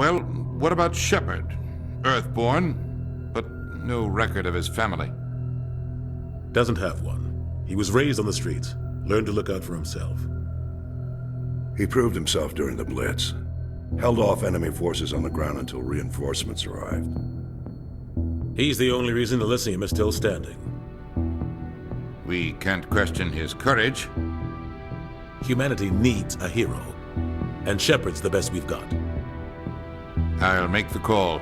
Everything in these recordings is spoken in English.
Well, what about Shepard? Earthborn, but no record of his family. Doesn't have one. He was raised on the streets, learned to look out for himself. He proved himself during the Blitz. Held off enemy forces on the ground until reinforcements arrived. He's the only reason Elysium is still standing. We can't question his courage. Humanity needs a hero, and Shepard's the best we've got. I'll make the call.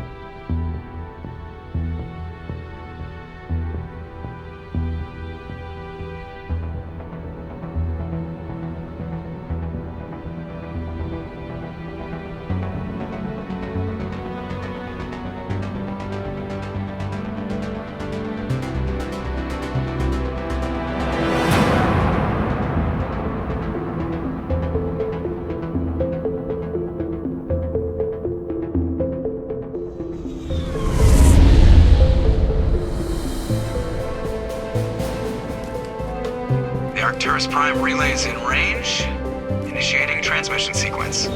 Arcturus Prime relay is in range. Initiating transmission sequence.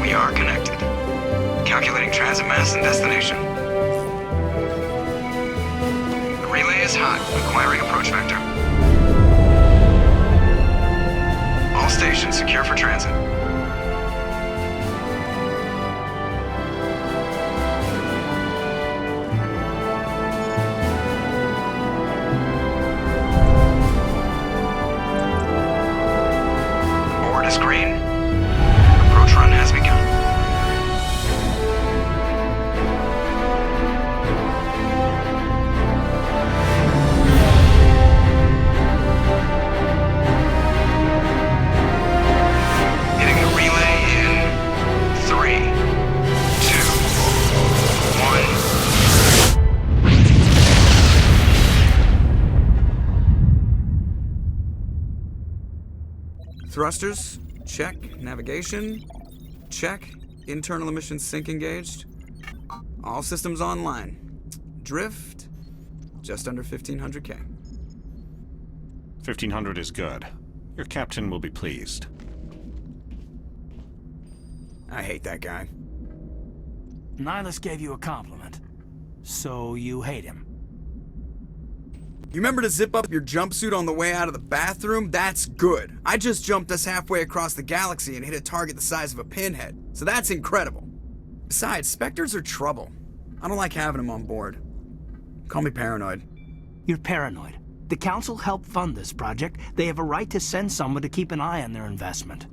We are connected. Calculating transit mass and destination. The relay is hot, acquiring approach vector. All stations secure for transit. Green. Approach run has begun. Hitting the relay in 3, 2, 1. Thrusters. Check. Navigation. Check. Internal emissions sync engaged. All systems online. Drift. Just under 1500K. 1500 is good. Your captain will be pleased. I hate that guy. Ilos gave you a compliment. So you hate him. You remember to zip up your jumpsuit on the way out of the bathroom? That's good. I just jumped us halfway across the galaxy and hit a target the size of a pinhead, so that's incredible. Besides, specters are trouble. I don't like having them on board. Call me paranoid. You're paranoid. The Council helped fund this project. They have a right to send someone to keep an eye on their investment.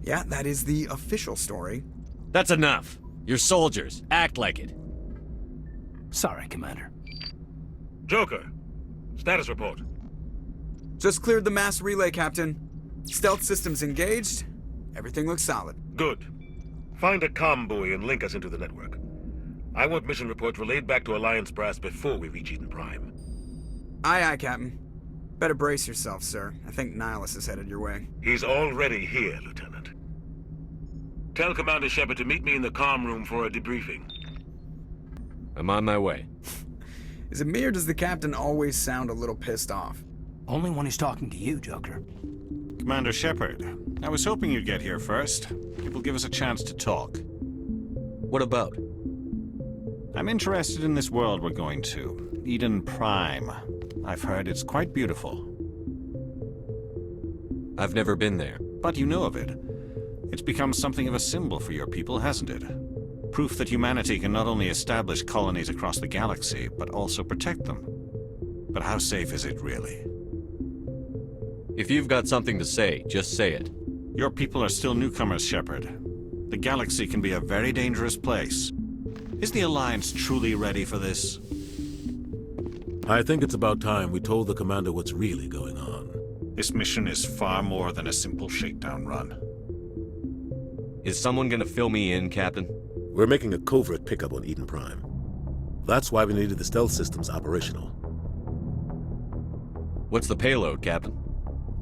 Yeah, that is the official story. That's enough. You're soldiers. Act like it. Sorry, Commander. Joker. Status report. Just cleared the mass relay, Captain. Stealth systems engaged. Everything looks solid. Good. Find a comm buoy and link us into the network. I want mission reports relayed back to Alliance brass before we reach Eden Prime. Aye, aye, Captain. Better brace yourself, sir. I think Ilos is headed your way. He's already here, Lieutenant. Tell Commander Shepard to meet me in the comm room for a debriefing. I'm on my way. Is it me or does the captain always sound a little pissed off? Only when he's talking to you, Joker. Commander Shepard, I was hoping you'd get here first. It will give us a chance to talk. What about? I'm interested in this world we're going to, Eden Prime. I've heard it's quite beautiful. I've never been there. But you know of it. It's become something of a symbol for your people, hasn't it? Proof that humanity can not only establish colonies across the galaxy, but also protect them. But how safe is it, really? If you've got something to say, just say it. Your people are still newcomers, Shepard. The galaxy can be a very dangerous place. Is the Alliance truly ready for this? I think it's about time we told the commander what's really going on. This mission is far more than a simple shakedown run. Is someone gonna fill me in, Captain? We're making a covert pickup on Eden Prime. That's why we needed the stealth systems operational. What's the payload, Captain?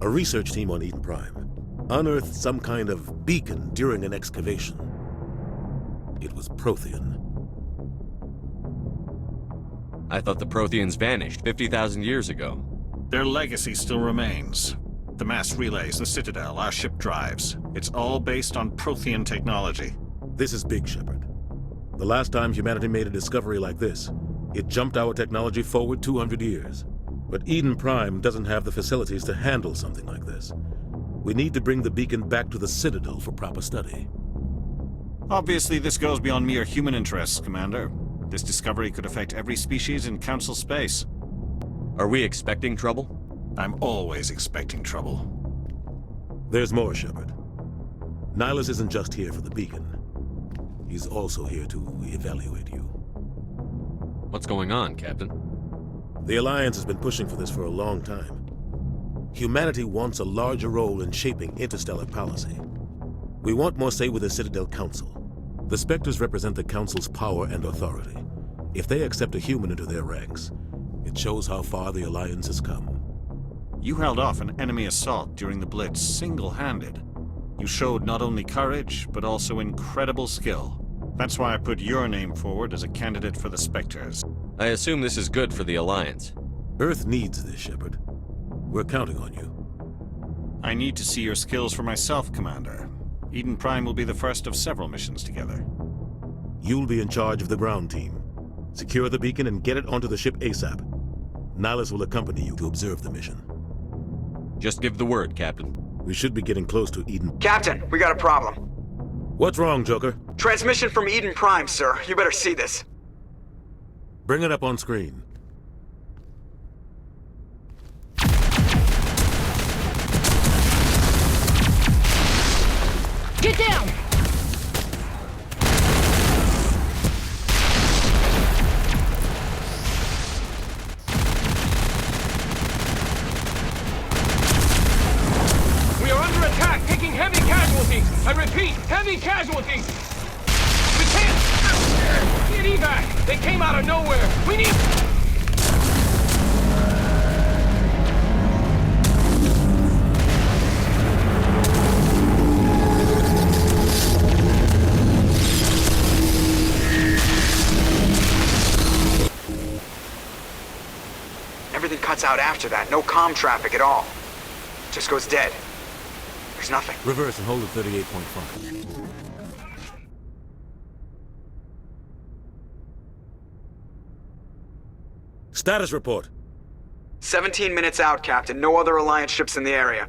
A research team on Eden Prime unearthed some kind of beacon during an excavation. It was Prothean. I thought the Protheans vanished 50,000 years ago. Their legacy still remains. The mass relays, the Citadel, our ship drives. It's all based on Prothean technology. This is big, Shepard. The last time humanity made a discovery like this, it jumped our technology forward 200 years. But Eden Prime doesn't have the facilities to handle something like this. We need to bring the beacon back to the Citadel for proper study. Obviously, this goes beyond mere human interests, Commander. This discovery could affect every species in Council space. Are we expecting trouble? I'm always expecting trouble. There's more, Shepard. Ilos isn't just here for the beacon. He's also here to evaluate you. What's going on, Captain? The Alliance has been pushing for this for a long time. Humanity wants a larger role in shaping interstellar policy. We want more say with the Citadel Council. The Spectres represent the Council's power and authority. If they accept a human into their ranks, it shows how far the Alliance has come. You held off an enemy assault during the Blitz single-handed. You showed not only courage, but also incredible skill. That's why I put your name forward as a candidate for the Spectres. I assume this is good for the Alliance. Earth needs this, Shepard. We're counting on you. I need to see your skills for myself, Commander. Eden Prime will be the first of several missions together. You'll be in charge of the ground team. Secure the beacon and get it onto the ship ASAP. Ilos will accompany you to observe the mission. Just give the word, Captain. We should be getting close to Eden. Captain, we got a problem. What's wrong, Joker? Transmission from Eden Prime, sir. You better see this. Bring it up on screen. Get down! We are under attack, taking heavy casualties. I repeat, heavy casualties. We can't get evac. They came out of nowhere. We need... Everything cuts out after that. No comm traffic at all. Just goes dead. There's nothing. Reverse and hold at 38.5. Status report. 17 minutes out, Captain. No other Alliance ships in the area.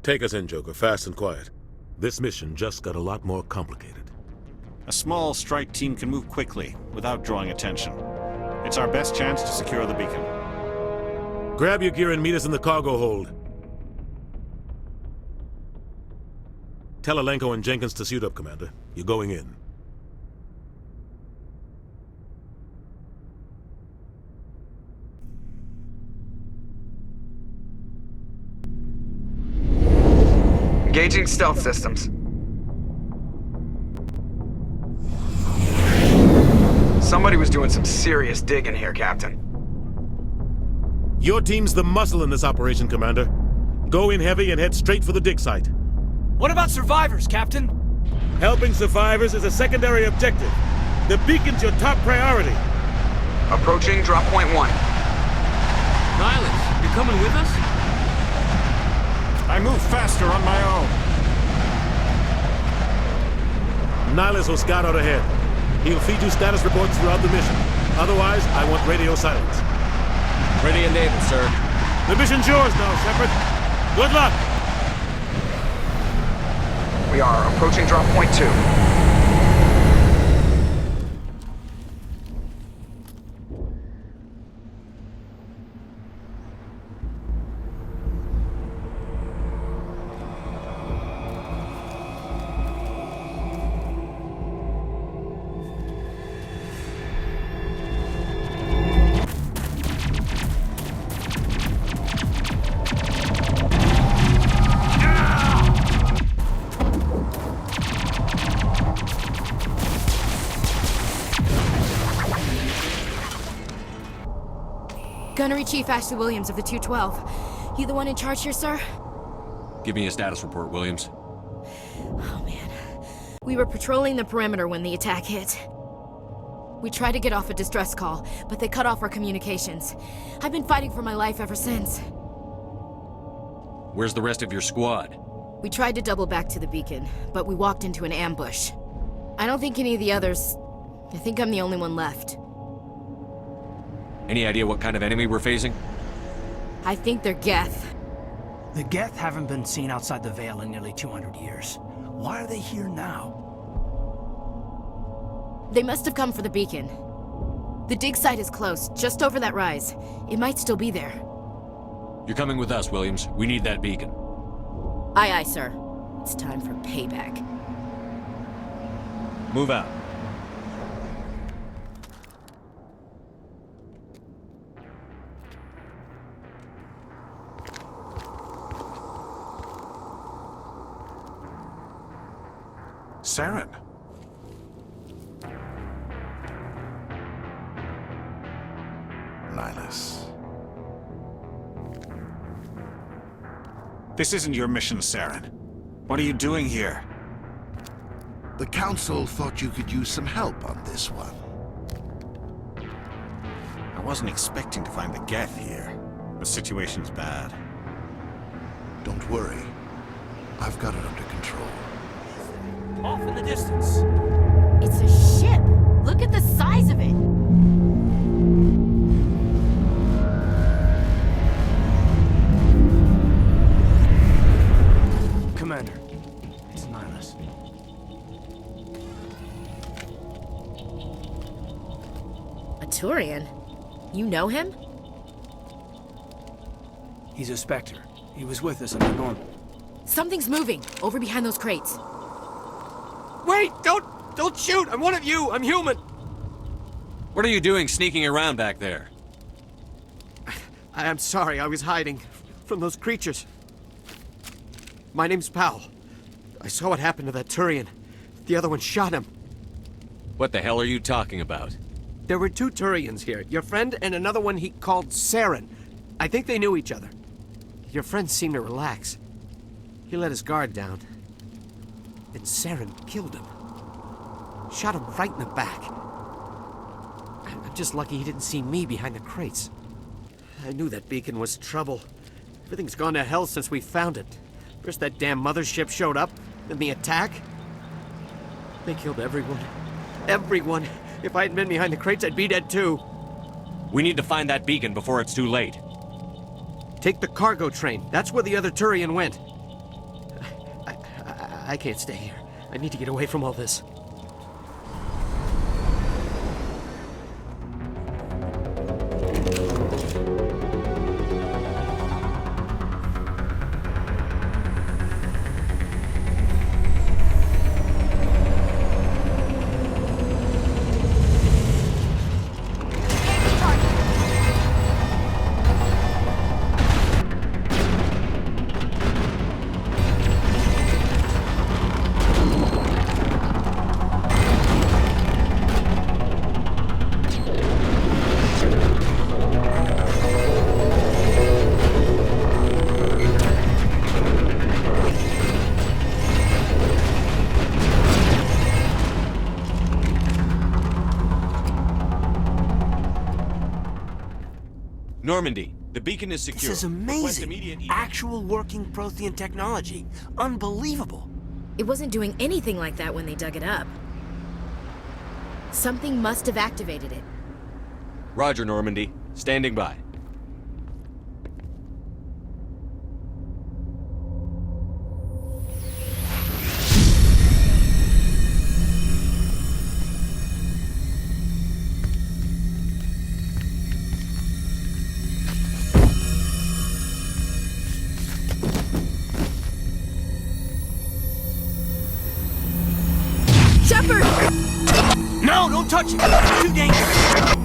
Take us in, Joker, fast and quiet. This mission just got a lot more complicated. A small strike team can move quickly, without drawing attention. It's our best chance to secure the beacon. Grab your gear and meet us in the cargo hold. Tell Alenko and Jenkins to suit up, Commander. You're going in. Engaging stealth systems. Somebody was doing some serious digging here, Captain. Your team's the muscle in this operation, Commander. Go in heavy and head straight for the dig site. What about survivors, Captain? Helping survivors is a secondary objective. The beacon's your top priority. Approaching drop point 1. Ilos, you coming with us? I move faster on my own. Ilos will scout out ahead. He'll feed you status reports throughout the mission. Otherwise, I want radio silence. Ready and able, sir. The mission's yours now, Shepard. Good luck! We are approaching drop point 2. Gunnery Chief Ashley Williams of the 212. You the one in charge here, sir? Give me a status report, Williams. Oh, man. We were patrolling the perimeter when the attack hit. We tried to get off a distress call, but they cut off our communications. I've been fighting for my life ever since. Where's the rest of your squad? We tried to double back to the beacon, but we walked into an ambush. I don't think any of the others... I think I'm the only one left. Any idea what kind of enemy we're facing? I think they're Geth. The Geth haven't been seen outside the Veil in nearly 200 years. Why are they here now? They must have come for the beacon. The dig site is close, just over that rise. It might still be there. You're coming with us, Williams. We need that beacon. Aye, aye, sir. It's time for payback. Move out. Saren. Ilos. This isn't your mission, Saren. What are you doing here? The Council thought you could use some help on this one. I wasn't expecting to find the Geth here. The situation's bad. Don't worry. I've got it under control. Off in the distance. It's a ship! Look at the size of it! Commander, it's Ilos. A Turian? You know him? He's a spectre. He was with us in the Normandy. Something's moving, over behind those crates. Wait! Don't shoot! I'm one of you! I'm human! What are you doing sneaking around back there? I'm sorry, I was hiding from those creatures. My name's Powell. I saw what happened to that Turian. The other one shot him. What the hell are you talking about? There were two Turians here. Your friend and another one he called Saren. I think they knew each other. Your friend seemed to relax. He let his guard down. And Saren killed him. Shot him right in the back. I'm just lucky he didn't see me behind the crates. I knew that beacon was trouble. Everything's gone to hell since we found it. First that damn mothership showed up, then the attack. They killed everyone. Everyone. If I hadn't been behind the crates, I'd be dead too. We need to find that beacon before it's too late. Take the cargo train. That's where the other Turian went. I can't stay here. I need to get away from all this. Normandy, the beacon is secure. This is amazing. Actual working Prothean technology. Unbelievable. It wasn't doing anything like that when they dug it up. Something must have activated it. Roger, Normandy. Standing by. Shepard! No, don't touch it! It's too dangerous!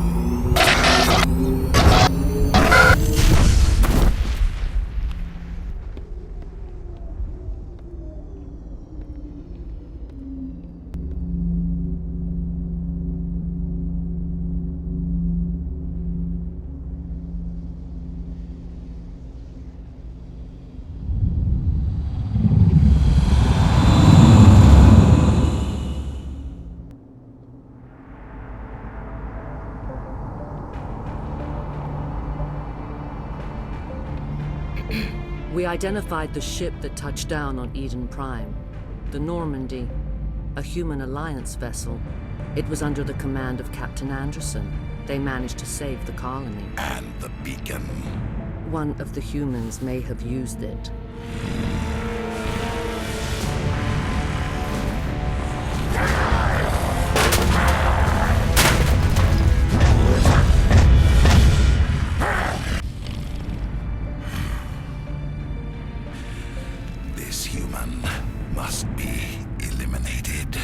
We identified the ship that touched down on Eden Prime. The Normandy, a human alliance vessel. It was under the command of Captain Anderson. They managed to save the colony. And the beacon. One of the humans may have used it. This human must be eliminated.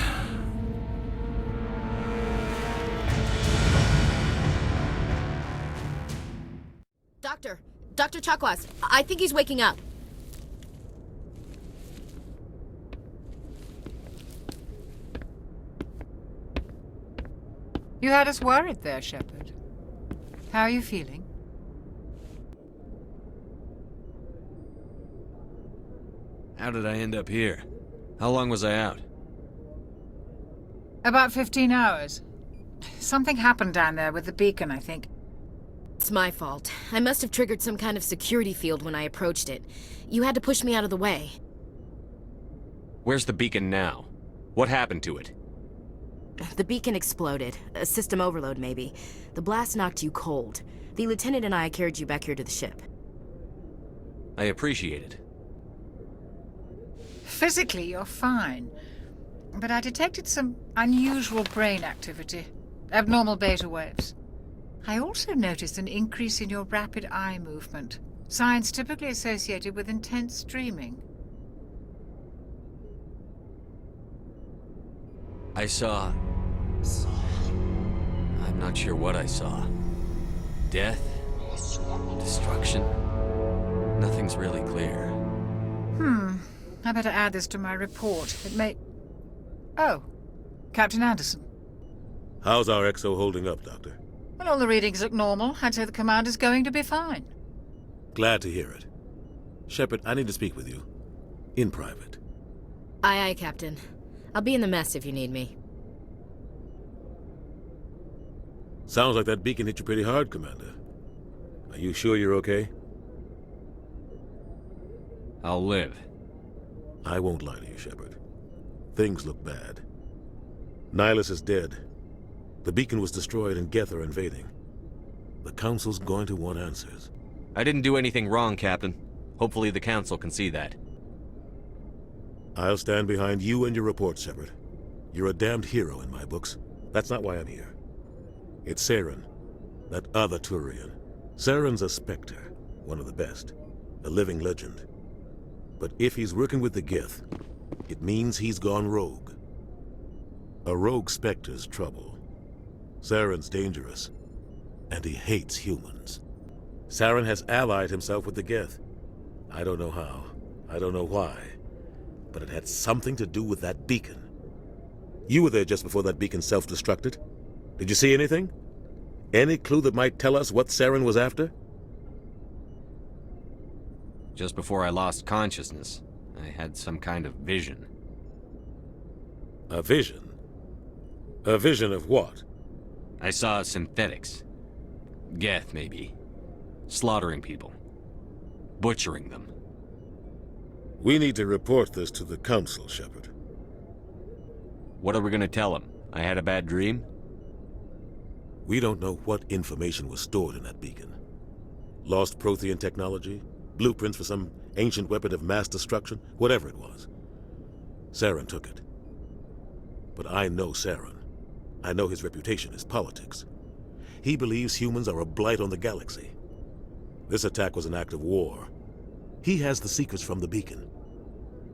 Dr. Chakwas, I think he's waking up. You had us worried there, Shepard. How are you feeling? How did I end up here? How long was I out? About 15 hours. Something happened down there with the beacon, I think. It's my fault. I must have triggered some kind of security field when I approached it. You had to push me out of the way. Where's the beacon now? What happened to it? The beacon exploded. A system overload, maybe. The blast knocked you cold. The lieutenant and I carried you back here to the ship. I appreciate it. Physically, you're fine. But I detected some unusual brain activity. Abnormal beta waves. I also noticed an increase in your rapid eye movement. Signs typically associated with intense dreaming. I saw... I'm not sure what I saw. Death? Destruction? Nothing's really clear. I better add this to my report. It may... Oh, Captain Anderson. How's our XO holding up, Doctor? Well, all the readings look normal. I'd say the commander's going to be fine. Glad to hear it. Shepard, I need to speak with you. In private. Aye, Captain. I'll be in the mess if you need me. Sounds like that beacon hit you pretty hard, Commander. Are you sure you're okay? I'll live. I won't lie to you, Shepard. Things look bad. Nihilus is dead. The beacon was destroyed and Geth are invading. The Council's going to want answers. I didn't do anything wrong, Captain. Hopefully the Council can see that. I'll stand behind you and your report, Shepard. You're a damned hero in my books. That's not why I'm here. It's Saren, that other Turian. Saren's a spectre, one of the best, a living legend. But if he's working with the Geth, it means he's gone rogue. A rogue spectre's trouble. Saren's dangerous, and he hates humans. Saren has allied himself with the Geth. I don't know how, I don't know why, but it had something to do with that beacon. You were there just before that beacon self-destructed. Did you see anything? Any clue that might tell us what Saren was after? Just before I lost consciousness, I had some kind of vision. A vision? A vision of what? I saw synthetics. Geth, maybe. Slaughtering people. Butchering them. We need to report this to the Council, Shepard. What are we gonna tell them? I had a bad dream? We don't know what information was stored in that beacon. Lost Prothean technology? Blueprints for some ancient weapon of mass destruction? Whatever it was. Saren took it. But I know Saren. I know his reputation is politics. He believes humans are a blight on the galaxy. This attack was an act of war. He has the secrets from the beacon.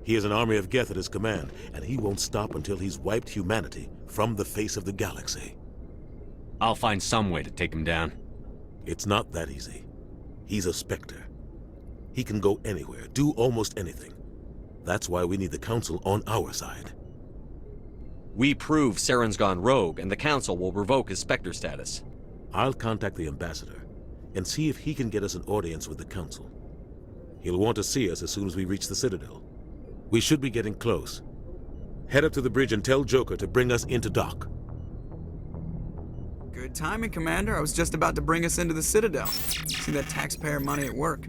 He has an army of Geth at his command, and he won't stop until he's wiped humanity from the face of the galaxy. I'll find some way to take him down. It's not that easy. He's a spectre. He can go anywhere, do almost anything. That's why we need the Council on our side. We prove Saren's gone rogue, and the Council will revoke his Spectre status. I'll contact the Ambassador, and see if he can get us an audience with the Council. He'll want to see us as soon as we reach the Citadel. We should be getting close. Head up to the bridge and tell Joker to bring us into dock. Good timing, Commander. I was just about to bring us into the Citadel. See that taxpayer money at work.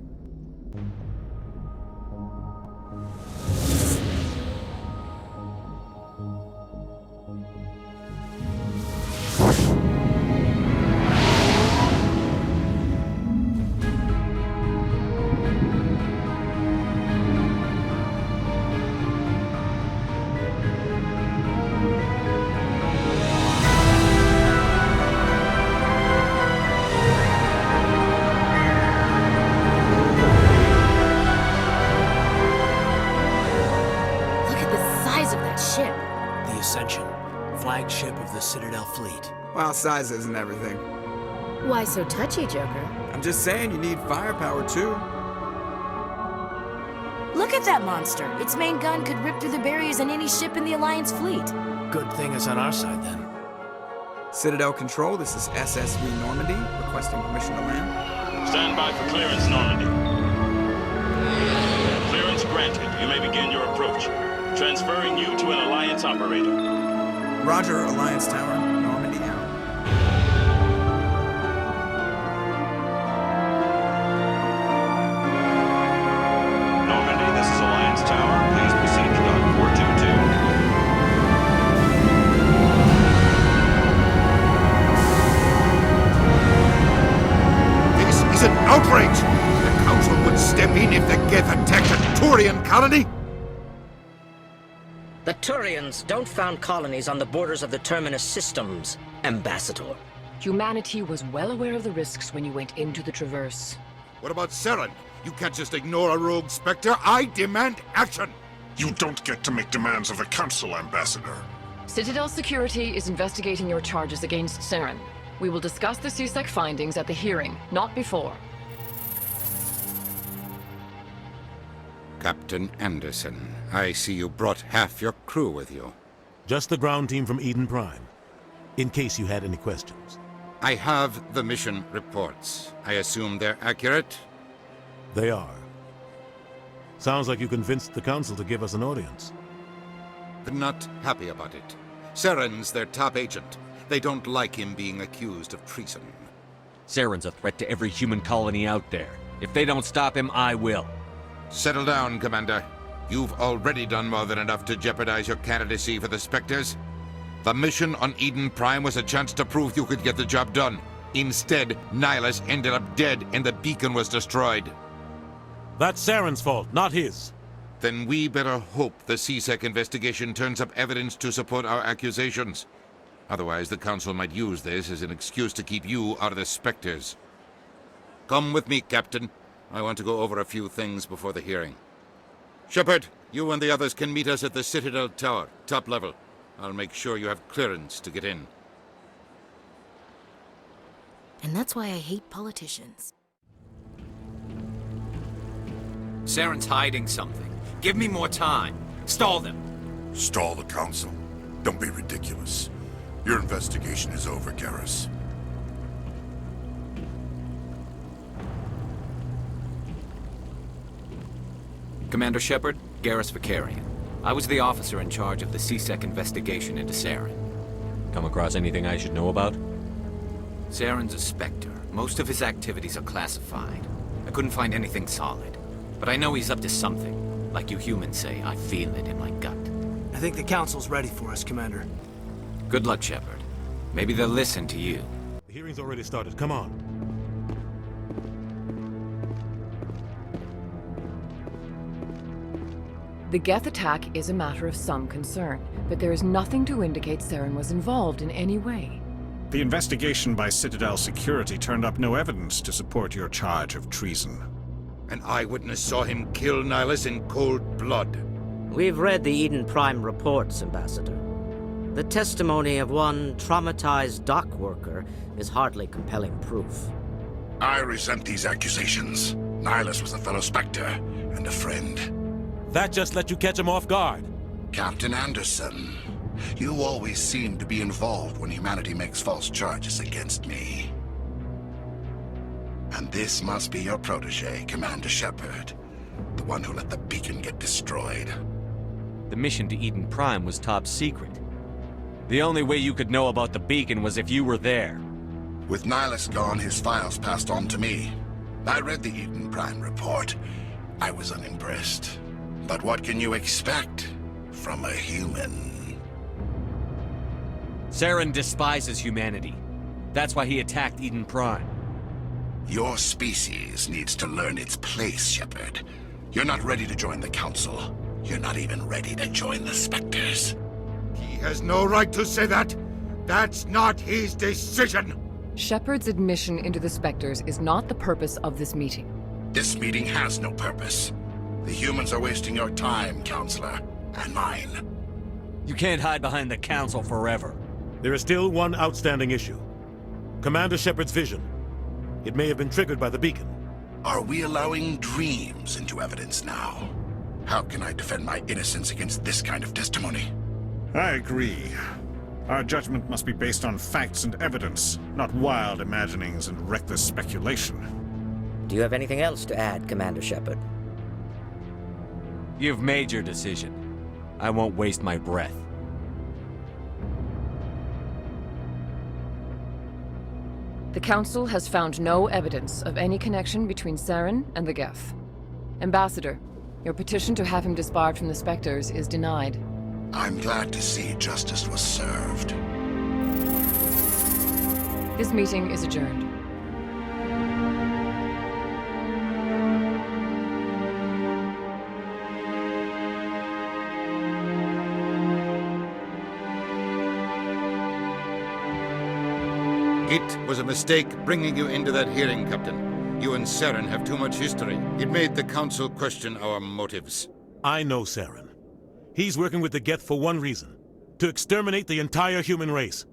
fleet. Well, size isn't everything. Why so touchy, Joker? I'm just saying you need firepower too. Look at that monster. Its main gun could rip through the barriers in any ship in the Alliance fleet. Good thing it's on our side, then. Citadel Control, this is SSV Normandy, requesting permission to land. Stand by for clearance, Normandy. Clearance granted. You may begin your approach. Transferring you to an Alliance operator. Roger, Alliance Tower, Normandy out. Normandy, this is Alliance Tower. Please proceed to dock 422. This is an outrage! The Council would step in if the Geth attacked a Turian colony? The Turians don't found colonies on the borders of the Terminus systems, Ambassador. Humanity was well aware of the risks when you went into the Traverse. What about Saren? You can't just ignore a rogue spectre. I demand action! You don't get to make demands of the Council, Ambassador. Citadel Security is investigating your charges against Saren. We will discuss the CSEC findings at the hearing, not before. Captain Anderson, I see you brought half your crew with you. Just the ground team from Eden Prime, in case you had any questions. I have the mission reports. I assume they're accurate? They are. Sounds like you convinced the Council to give us an audience. They're not happy about it. Saren's their top agent. They don't like him being accused of treason. Saren's a threat to every human colony out there. If they don't stop him, I will. Settle down, Commander. You've already done more than enough to jeopardize your candidacy for the Spectres. The mission on Eden Prime was a chance to prove you could get the job done. Instead, Nihilus ended up dead and the beacon was destroyed. That's Saren's fault, not his. Then we better hope the CSEC investigation turns up evidence to support our accusations. Otherwise, the Council might use this as an excuse to keep you out of the Spectres. Come with me, Captain. I want to go over a few things before the hearing. Shepard, you and the others can meet us at the Citadel Tower, top level. I'll make sure you have clearance to get in. And that's why I hate politicians. Saren's hiding something. Give me more time. Stall them. Stall the Council? Don't be ridiculous. Your investigation is over, Garrus. Commander Shepard, Garrus Vicarian. I was the officer in charge of the CSEC investigation into Saren. Come across anything I should know about? Saren's a spectre. Most of his activities are classified. I couldn't find anything solid. But I know he's up to something. Like you humans say, I feel it in my gut. I think the Council's ready for us, Commander. Good luck, Shepard. Maybe they'll listen to you. The hearing's already started. Come on. The Geth attack is a matter of some concern, but there is nothing to indicate Saren was involved in any way. The investigation by Citadel Security turned up no evidence to support your charge of treason. An eyewitness saw him kill Nihilus in cold blood. We've read the Eden Prime reports, Ambassador. The testimony of one traumatized dock worker is hardly compelling proof. I resent these accusations. Nihilus was a fellow Spectre and a friend. That just let you catch him off guard. Captain Anderson, you always seem to be involved when humanity makes false charges against me. And this must be your protege, Commander Shepard. The one who let the beacon get destroyed. The mission to Eden Prime was top secret. The only way you could know about the beacon was if you were there. With Nihilus gone, his files passed on to me. I read the Eden Prime report. I was unimpressed. But what can you expect from a human? Saren despises humanity. That's why he attacked Eden Prime. Your species needs to learn its place, Shepard. You're not ready to join the Council. You're not even ready to join the Spectres. He has no right to say that. That's not his decision. Shepard's admission into the Spectres is not the purpose of this meeting. This meeting has no purpose. The humans are wasting your time, Counselor, and mine. You can't hide behind the Council forever. There is still one outstanding issue. Commander Shepard's vision. It may have been triggered by the beacon. Are we allowing dreams into evidence now? How can I defend my innocence against this kind of testimony? I agree. Our judgment must be based on facts and evidence, not wild imaginings and reckless speculation. Do you have anything else to add, Commander Shepard? You've made your decision. I won't waste my breath. The Council has found no evidence of any connection between Saren and the Geth. Ambassador, your petition to have him disbarred from the Spectres is denied. I'm glad to see justice was served. This meeting is adjourned. It was a mistake bringing you into that hearing, Captain. You and Saren have too much history. It made the Council question our motives. I know Saren. He's working with the Geth for one reason. To exterminate the entire human race.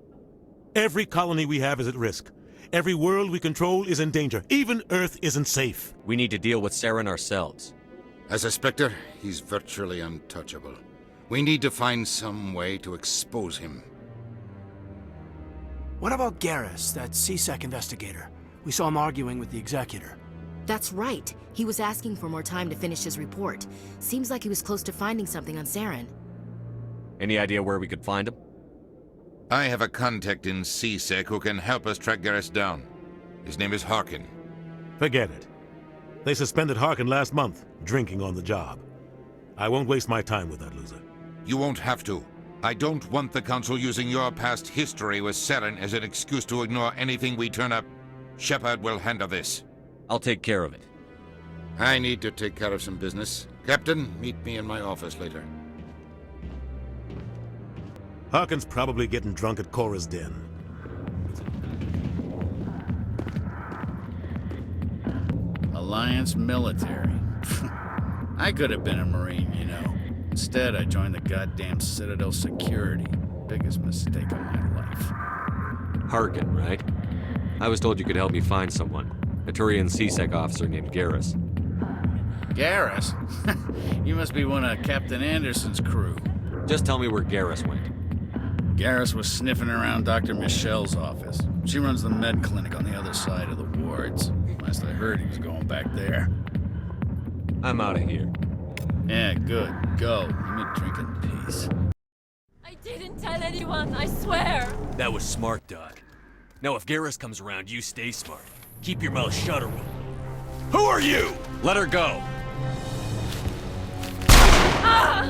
Every colony we have is at risk. Every world we control is in danger. Even Earth isn't safe. We need to deal with Saren ourselves. As a Spectre, he's virtually untouchable. We need to find some way to expose him. What about Garrus, that CSEC investigator? We saw him arguing with the Executor. That's right. He was asking for more time to finish his report. Seems like he was close to finding something on Saren. Any idea where we could find him? I have a contact in CSEC who can help us track Garrus down. His name is Harkin. Forget it. They suspended Harkin last month, drinking on the job. I won't waste my time with that loser. You won't have to. I don't want the Council using your past history with Saren as an excuse to ignore anything we turn up. Shepard will handle this. I'll take care of it. I need to take care of some business. Captain, meet me in my office later. Harkin's probably getting drunk at Cora's den. Alliance military. I could have been a Marine, you know. Instead, I joined the goddamn Citadel security. Biggest mistake of my life. Harkin, right? I was told you could help me find someone. A Turian CSEC officer named Garrus. Garrus? You must be one of Captain Anderson's crew. Just tell me where Garrus went. Garrus was sniffing around Dr. Michelle's office. She runs the med clinic on the other side of the wards. Last I heard, he was going back there. I'm out of here. Yeah, good. Go. Let me drink in peace. I didn't tell anyone, I swear! That was smart, Doc. Now if Garrus comes around, you stay smart. Keep your mouth shut or we'll... Who are you? Let her go! Ah!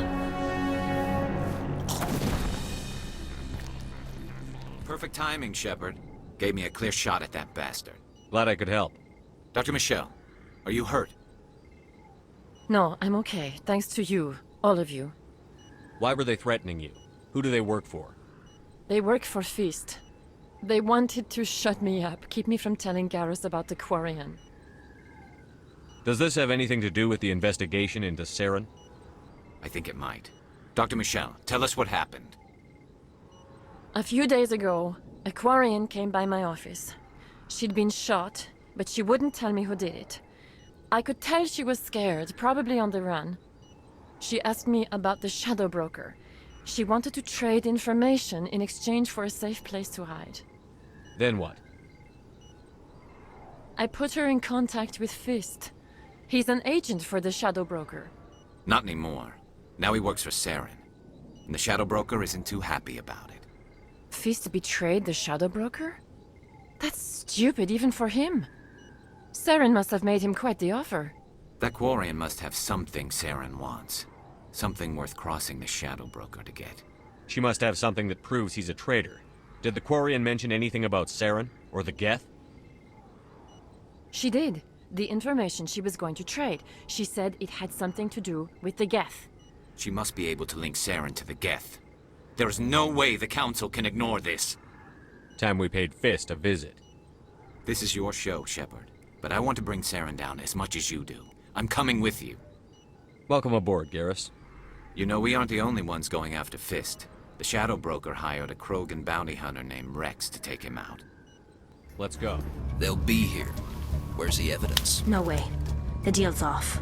Perfect timing, Shepard. Gave me a clear shot at that bastard. Glad I could help. Dr. Michelle, are you hurt? No, I'm okay. Thanks to you. All of you. Why were they threatening you? Who do they work for? They work for Feast. They wanted to shut me up, keep me from telling Garrus about the Quarian. Does this have anything to do with the investigation into Saren? I think it might. Dr. Michelle, tell us what happened. A few days ago, a Quarian came by my office. She'd been shot, but she wouldn't tell me who did it. I could tell she was scared, probably on the run. She asked me about the Shadow Broker. She wanted to trade information in exchange for a safe place to hide. Then what? I put her in contact with Fist. He's an agent for the Shadow Broker. Not anymore. Now he works for Saren. And the Shadow Broker isn't too happy about it. Fist betrayed the Shadow Broker? That's stupid even for him. Saren must have made him quite the offer. That Quarian must have something Saren wants. Something worth crossing the Shadow Broker to get. She must have something that proves he's a traitor. Did the Quarian mention anything about Saren? Or the Geth? She did. The information she was going to trade. She said it had something to do with the Geth. She must be able to link Saren to the Geth. There is no way the Council can ignore this. Time we paid Fist a visit. This is your show, Shepard. But I want to bring Saren down as much as you do. I'm coming with you. Welcome aboard, Garrus. You know, we aren't the only ones going after Fist. The Shadow Broker hired a Krogan bounty hunter named Rex to take him out. Let's go. They'll be here. Where's the evidence? No way. The deal's off.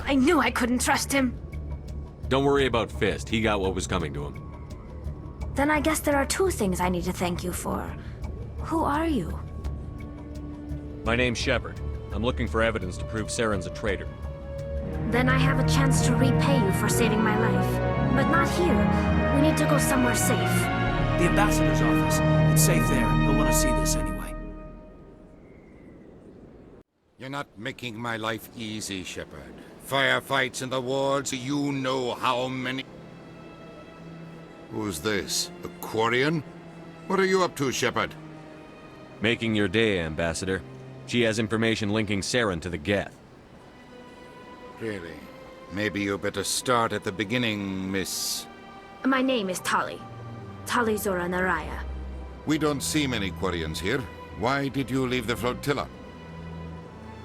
I knew I couldn't trust him. Don't worry about Fist. He got what was coming to him. Then I guess there are two things I need to thank you for. Who are you? My name's Shepard. I'm looking for evidence to prove Saren's a traitor. Then I have a chance to repay you for saving my life. But not here. We need to go somewhere safe. The ambassador's office. It's safe there. He'll want to see this anyway. You're not making my life easy, Shepard. Firefights in the wards, you know how many... Who's this? A Quarian? What are you up to, Shepard? Making your day, Ambassador. She has information linking Saren to the Geth. Really? Maybe you better start at the beginning, Miss... My name is Tali. Tali Zora Naraya. We don't see many Quarians here. Why did you leave the flotilla?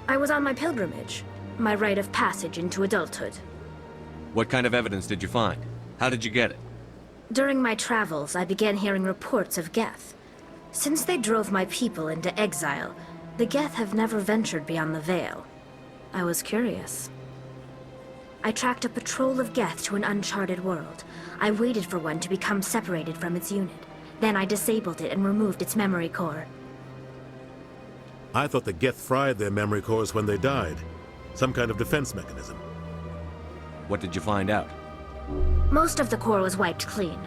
I was on my pilgrimage. My rite of passage into adulthood. What kind of evidence did you find? How did you get it? During my travels, I began hearing reports of Geth. Since they drove my people into exile, the Geth have never ventured beyond the Veil. I was curious. I tracked a patrol of Geth to an uncharted world. I waited for one to become separated from its unit. Then I disabled it and removed its memory core. I thought the Geth fried their memory cores when they died. Some kind of defense mechanism. What did you find out? Most of the core was wiped clean,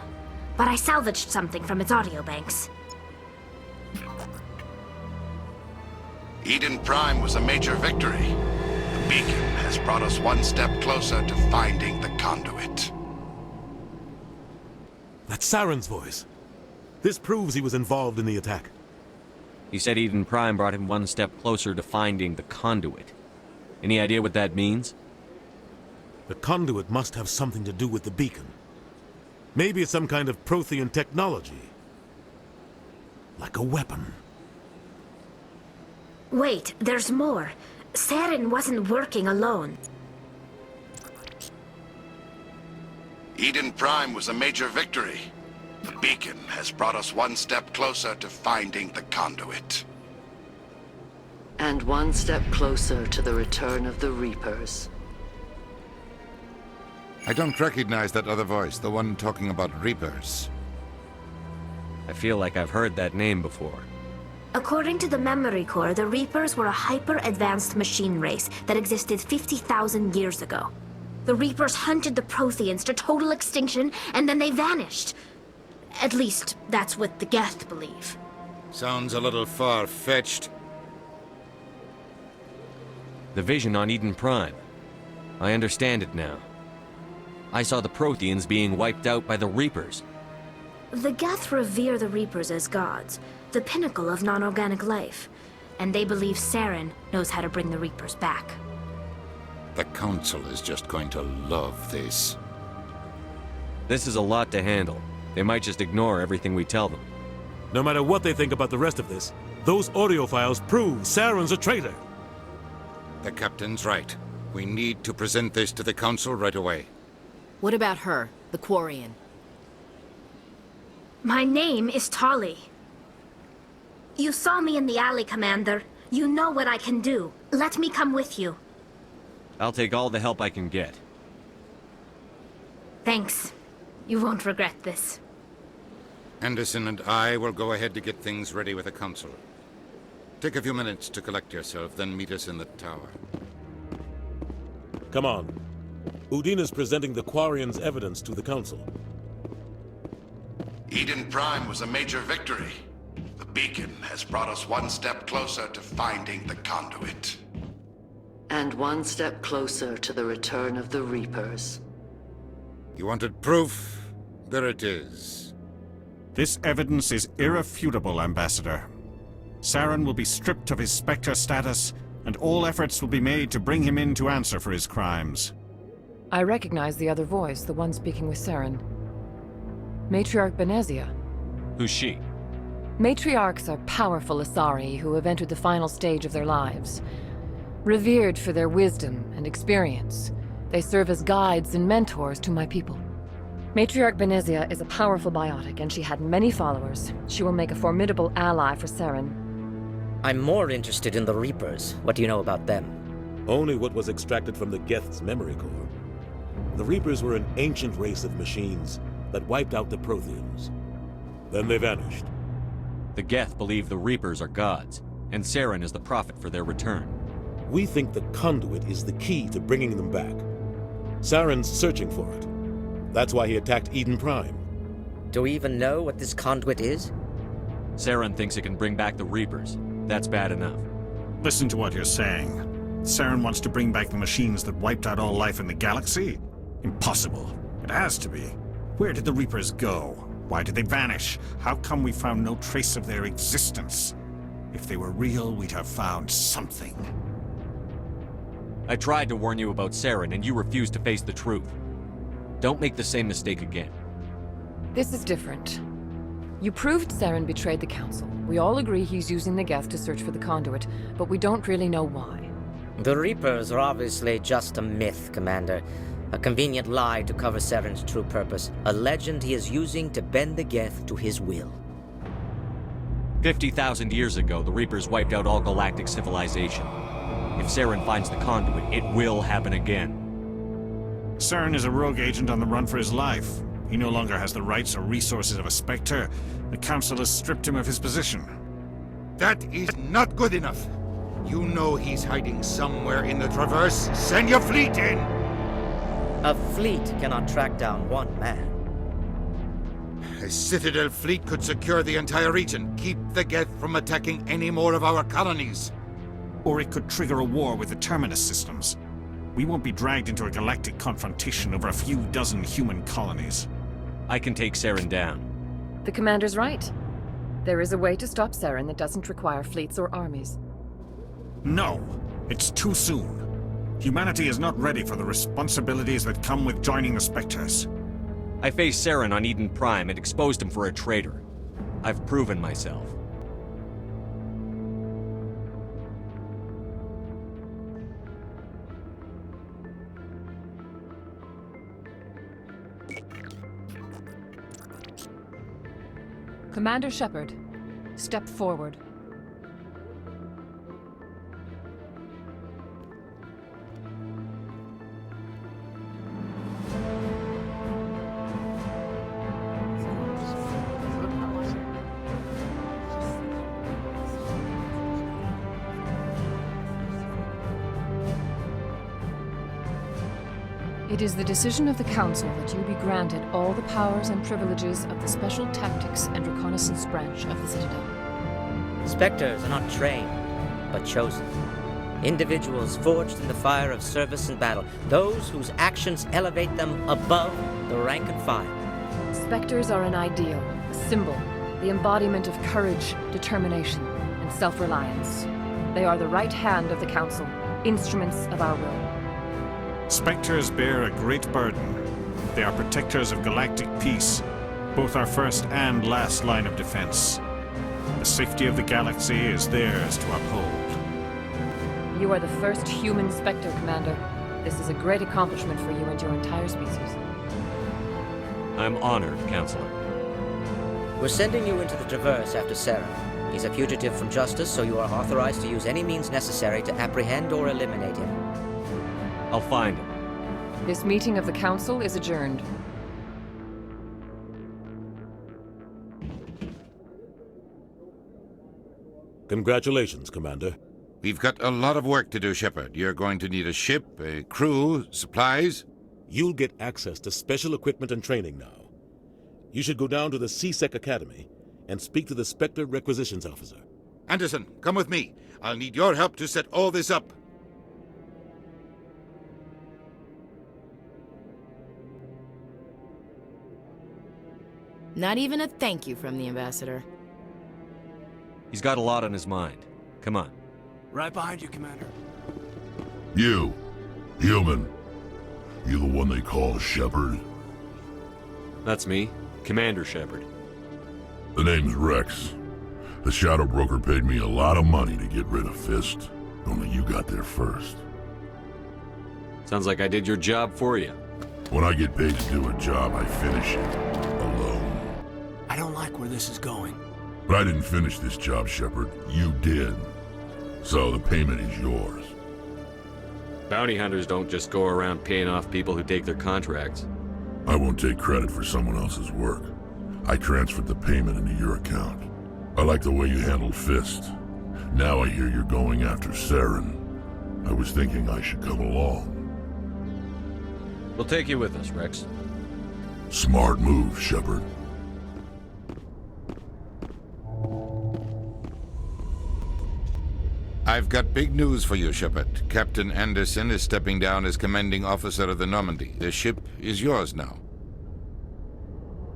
but I salvaged something from its audio banks. Eden Prime was a major victory. The beacon has brought us one step closer to finding the conduit. That's Saren's voice. This proves he was involved in the attack. He said Eden Prime brought him one step closer to finding the conduit. Any idea what that means? The conduit must have something to do with the beacon. Maybe it's some kind of Prothean technology. Like a weapon. Wait, there's more. Saren wasn't working alone. Eden Prime was a major victory. The beacon has brought us one step closer to finding the conduit. And one step closer to the return of the Reapers. I don't recognize that other voice, the one talking about Reapers. I feel like I've heard that name before. According to the memory core, the Reapers were a hyper-advanced machine race that existed 50,000 years ago. The Reapers hunted the Protheans to total extinction, and then they vanished. At least, that's what the Geth believe. Sounds a little far-fetched. The vision on Eden Prime. I understand it now. I saw the Protheans being wiped out by the Reapers. The Geth revere the Reapers as gods, the pinnacle of non-organic life, and they believe Saren knows how to bring the Reapers back. The Council is just going to love this. This is a lot to handle. They might just ignore everything we tell them. No matter what they think about the rest of this, those audio files prove Saren's a traitor. The Captain's right. We need to present this to the Council right away. What about her, the Quarian? My name is Tali. You saw me in the alley, Commander. You know what I can do. Let me come with you. I'll take all the help I can get. Thanks. You won't regret this. Anderson and I will go ahead to get things ready with the Council. Take a few minutes to collect yourself, then meet us in the tower. Come on. Udina's presenting the Quarian's evidence to the Council. Eden Prime was a major victory. The beacon has brought us one step closer to finding the conduit. And one step closer to the return of the Reapers. You wanted proof? There it is. This evidence is irrefutable, Ambassador. Saren will be stripped of his Spectre status, and all efforts will be made to bring him in to answer for his crimes. I recognize the other voice, the one speaking with Saren. Matriarch Benezia. Who's she? Matriarchs are powerful Asari who have entered the final stage of their lives. Revered for their wisdom and experience, they serve as guides and mentors to my people. Matriarch Benezia is a powerful biotic, and she had many followers. She will make a formidable ally for Saren. I'm more interested in the Reapers. What do you know about them? Only what was extracted from the Geth's memory core. The Reapers were an ancient race of machines that wiped out the Protheans. Then they vanished. The Geth believe the Reapers are gods, and Saren is the prophet for their return. We think the conduit is the key to bringing them back. Saren's searching for it. That's why he attacked Eden Prime. Do we even know what this conduit is? Saren thinks it can bring back the Reapers. That's bad enough. Listen to what you're saying. Saren wants to bring back the machines that wiped out all life in the galaxy? Impossible. It has to be. Where did the Reapers go? Why did they vanish? How come we found no trace of their existence? If they were real, we'd have found something. I tried to warn you about Saren, and you refused to face the truth. Don't make the same mistake again. This is different. You proved Saren betrayed the Council. We all agree he's using the Geth to search for the conduit, but we don't really know why. The Reapers are obviously just a myth, Commander. A convenient lie to cover Saren's true purpose. A legend he is using to bend the Geth to his will. 50,000 years ago, the Reapers wiped out all galactic civilization. If Saren finds the conduit, it will happen again. Saren is a rogue agent on the run for his life. He no longer has the rights or resources of a Spectre. The Council has stripped him of his position. That is not good enough. You know he's hiding somewhere in the Traverse. Send your fleet in! A fleet cannot track down one man. A Citadel fleet could secure the entire region, keep the Geth from attacking any more of our colonies. Or it could trigger a war with the Terminus systems. We won't be dragged into a galactic confrontation over a few dozen human colonies. I can take Saren down. The Commander's right. There is a way to stop Saren that doesn't require fleets or armies. No, it's too soon. Humanity is not ready for the responsibilities that come with joining the Spectres. I faced Saren on Eden Prime and exposed him for a traitor. I've proven myself. Commander Shepard, step forward. It is the decision of the Council that you be granted all the powers and privileges of the Special Tactics and Reconnaissance Branch of the Citadel. Spectres are not trained, but chosen. Individuals forged in the fire of service and battle. Those whose actions elevate them above the rank and file. Spectres are an ideal, a symbol, the embodiment of courage, determination, and self-reliance. They are the right hand of the Council, instruments of our will. Spectres bear a great burden. They are protectors of galactic peace, both our first and last line of defense. The safety of the galaxy is theirs to uphold. You are the first human Spectre, Commander. This is a great accomplishment for you and your entire species. I'm honored, Counselor. We're sending you into the Traverse after Saren. He's a fugitive from justice, so you are authorized to use any means necessary to apprehend or eliminate him. I'll find him. This meeting of the Council is adjourned. Congratulations, Commander. We've got a lot of work to do, Shepard. You're going to need a ship, a crew, supplies. You'll get access to special equipment and training now. You should go down to the C-Sec Academy and speak to the Spectre Requisitions Officer. Anderson, come with me. I'll need your help to set all this up. Not even a thank you from the Ambassador. He's got a lot on his mind. Come on. Right behind you, Commander. You, human. You the one they call Shepard? That's me, Commander Shepard. The name's Rex. The Shadow Broker paid me a lot of money to get rid of Fist. Only you got there first. Sounds like I did your job for you. When I get paid to do a job, I finish it. Alone. I don't like where this is going. But I didn't finish this job, Shepard. You did. So the payment is yours. Bounty hunters don't just go around paying off people who take their contracts. I won't take credit for someone else's work. I transferred the payment into your account. I like the way you handled Fist. Now I hear you're going after Saren. I was thinking I should come along. We'll take you with us, Rex. Smart move, Shepard. I've got big news for you, Shepard. Captain Anderson is stepping down as commanding officer of the Normandy. The ship is yours now.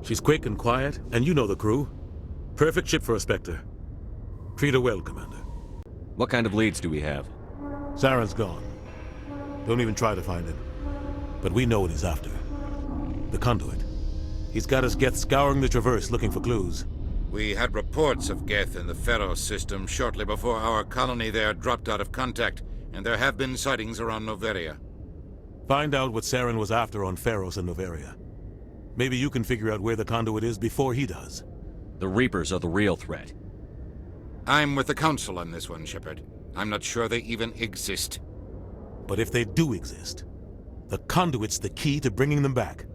She's quick and quiet, and you know the crew. Perfect ship for a Spectre. Treat her well, Commander. What kind of leads do we have? Saren's gone. Don't even try to find him. But we know what he's after. The conduit. He's got us Geth scouring the Traverse looking for clues. We had reports of Geth in the Pharos system shortly before our colony there dropped out of contact, and there have been sightings around Noveria. Find out what Saren was after on Pharos and Noveria. Maybe you can figure out where the conduit is before he does. The Reapers are the real threat. I'm with the Council on this one, Shepard. I'm not sure they even exist. But if they do exist, the conduit's the key to bringing them back.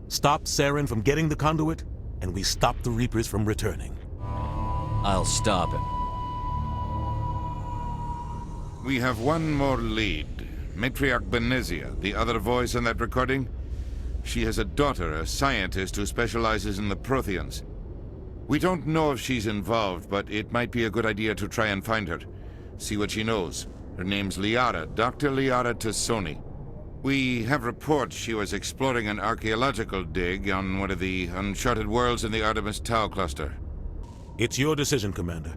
Stop Saren from getting the conduit, and we stop the Reapers from returning. I'll stop him. We have one more lead. Matriarch Benezia, the other voice in that recording. She has a daughter, a scientist who specializes in the Protheans. We don't know if she's involved, but it might be a good idea to try and find her. See what she knows. Her name's Liara, Dr. Liara Tassoni. We have reports she was exploring an archaeological dig on one of the uncharted worlds in the Artemis Tau cluster. It's your decision, Commander.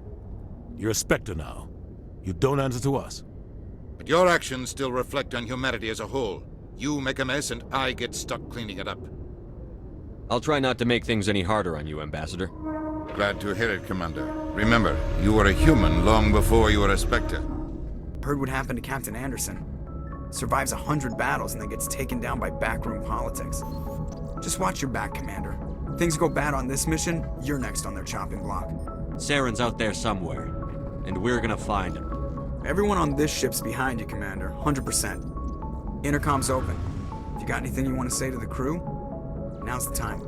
You're a Spectre now. You don't answer to us. But your actions still reflect on humanity as a whole. You make a mess and I get stuck cleaning it up. I'll try not to make things any harder on you, Ambassador. Glad to hear it, Commander. Remember, you were a human long before you were a Spectre. Heard what happened to Captain Anderson. Survives 100 battles and then gets taken down by backroom politics. Just watch your back, Commander. Things go bad on this mission, you're next on their chopping block. Saren's out there somewhere, and we're gonna find him. Everyone on this ship's behind you, Commander. 100%. Intercom's open. If you got anything you want to say to the crew, now's the time.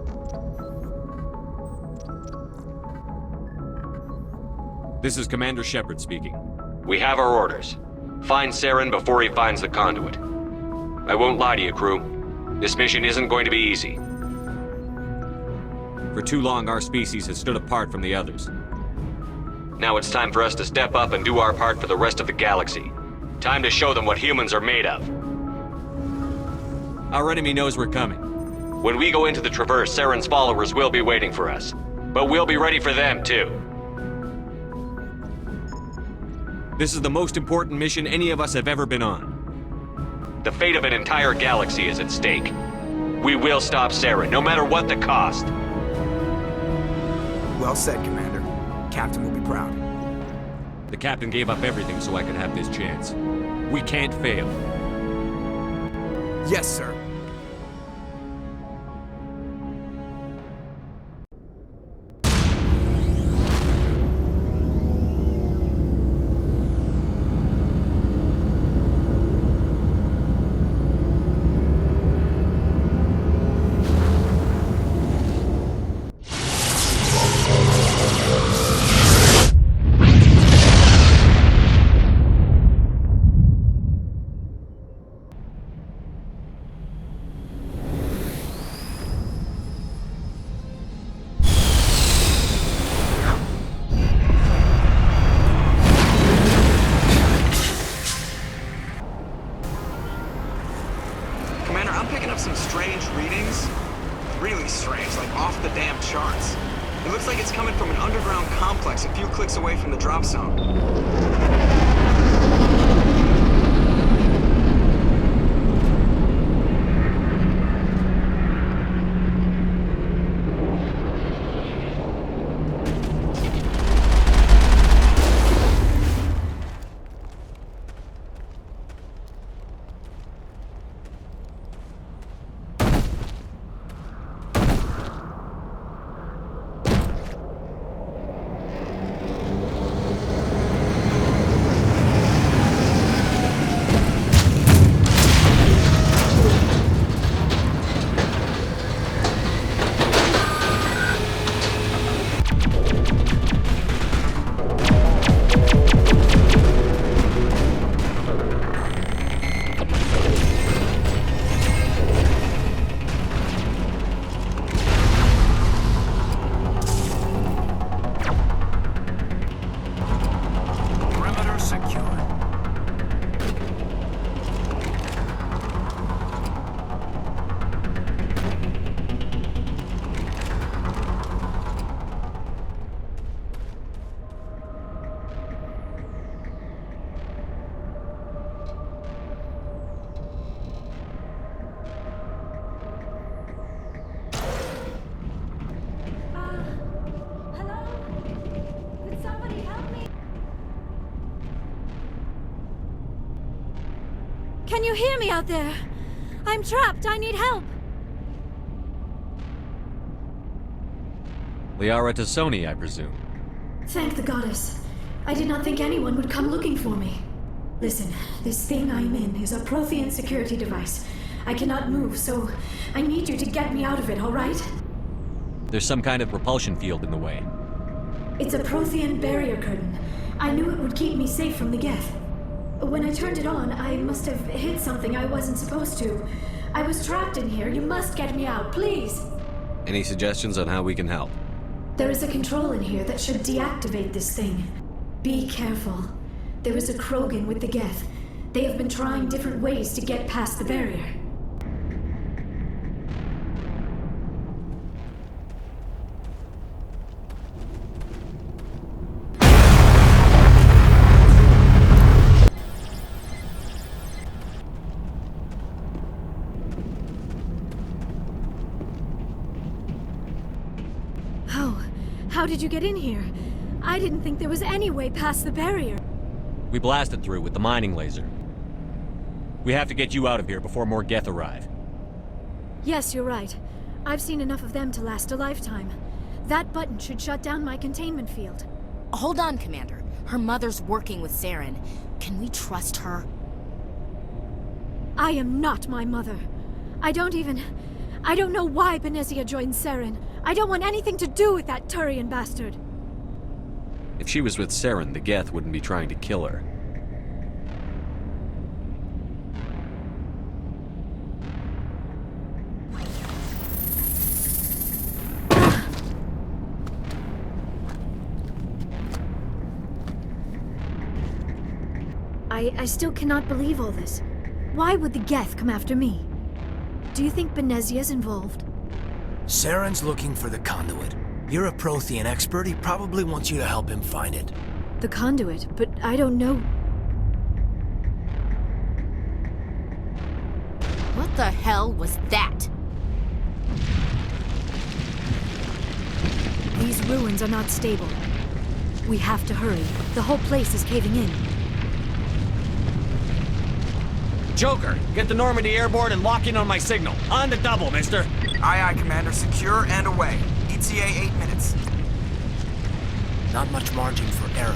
This is Commander Shepard speaking. We have our orders. Find Saren before he finds the conduit. I won't lie to you, crew. This mission isn't going to be easy. For too long, our species has stood apart from the others. Now it's time for us to step up and do our part for the rest of the galaxy. Time to show them what humans are made of. Our enemy knows we're coming. When we go into the Traverse, Saren's followers will be waiting for us. But we'll be ready for them, too. This is the most important mission any of us have ever been on. The fate of an entire galaxy is at stake. We will stop Saren, no matter what the cost. Well said, Commander. Captain will be proud. The captain gave up everything so I could have this chance. We can't fail. Yes, sir. Can you hear me out there? I'm trapped. I need help. Liara to Sony, I presume. Thank the goddess. I did not think anyone would come looking for me. Listen, this thing I'm in is a Prothean security device. I cannot move, so I need you to get me out of it, all right? There's some kind of repulsion field in the way. It's a Prothean barrier curtain. I knew it would keep me safe from the Geth. When I turned it on, I must have hit something I wasn't supposed to. I was trapped in here. You must get me out, please. Any suggestions on how we can help? There is a control in here that should deactivate this thing. Be careful. There is a Krogan with the Geth. They have been trying different ways to get past the barrier. How did you get in here? I didn't think there was any way past the barrier. We blasted through with the mining laser. We have to get you out of here before more Geth arrive. Yes, you're right. I've seen enough of them to last a lifetime. That button should shut down my containment field. Hold on, Commander. Her mother's working with Saren. Can we trust her? I am not my mother. I don't know why Benezia joined Saren. I don't want anything to do with that Turian bastard. If she was with Saren, the Geth wouldn't be trying to kill her. I still cannot believe all this. Why would the Geth come after me? Do you think Benezia's involved? Saren's looking for the conduit. You're a Prothean expert. He probably wants you to help him find it. The conduit, but I don't know. What the hell was that? These ruins are not stable. We have to hurry. The whole place is caving in. Joker, get the Normandy airborne and lock in on my signal. On the double, mister. Aye, aye, Commander. Secure and away. ETA 8 minutes. Not much margin for error.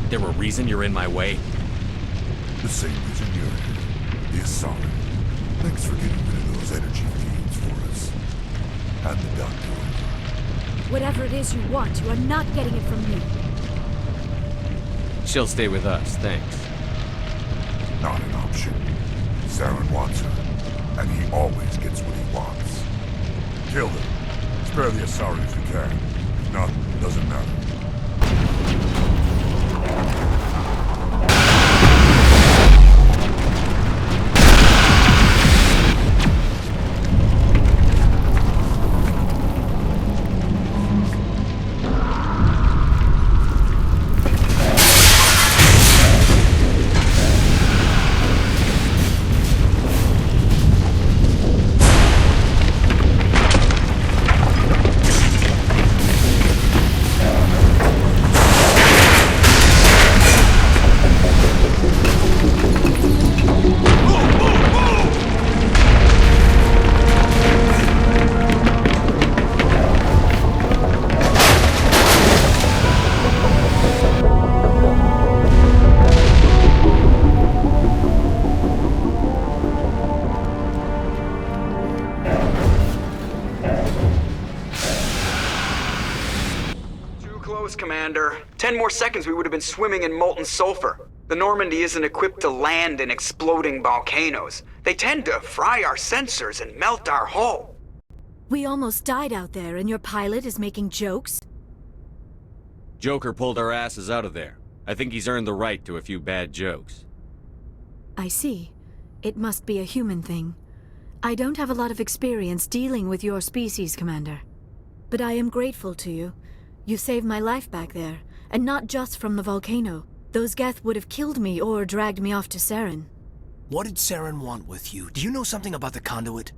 There a reason you're in my way? The same reason you're here. The Asari. Thanks for getting rid of those energy fiends for us. And the doctor. Whatever it is you want, you are not getting it from me. She'll stay with us, thanks. Not an option. Saren wants her, and he always gets what he wants. Kill him. Spare the Asari if you can. If not, doesn't matter. Commander. 10 more seconds we would have been swimming in molten sulfur. The Normandy isn't equipped to land in exploding volcanoes. They tend to fry our sensors and melt our hull. We almost died out there and your pilot is making jokes? Joker pulled our asses out of there. I think he's earned the right to a few bad jokes. I see. It must be a human thing. I don't have a lot of experience dealing with your species, Commander. But I am grateful to you. You saved my life back there, and not just from the volcano. Those Geth would have killed me or dragged me off to Saren. What did Saren want with you? Do you know something about the conduit?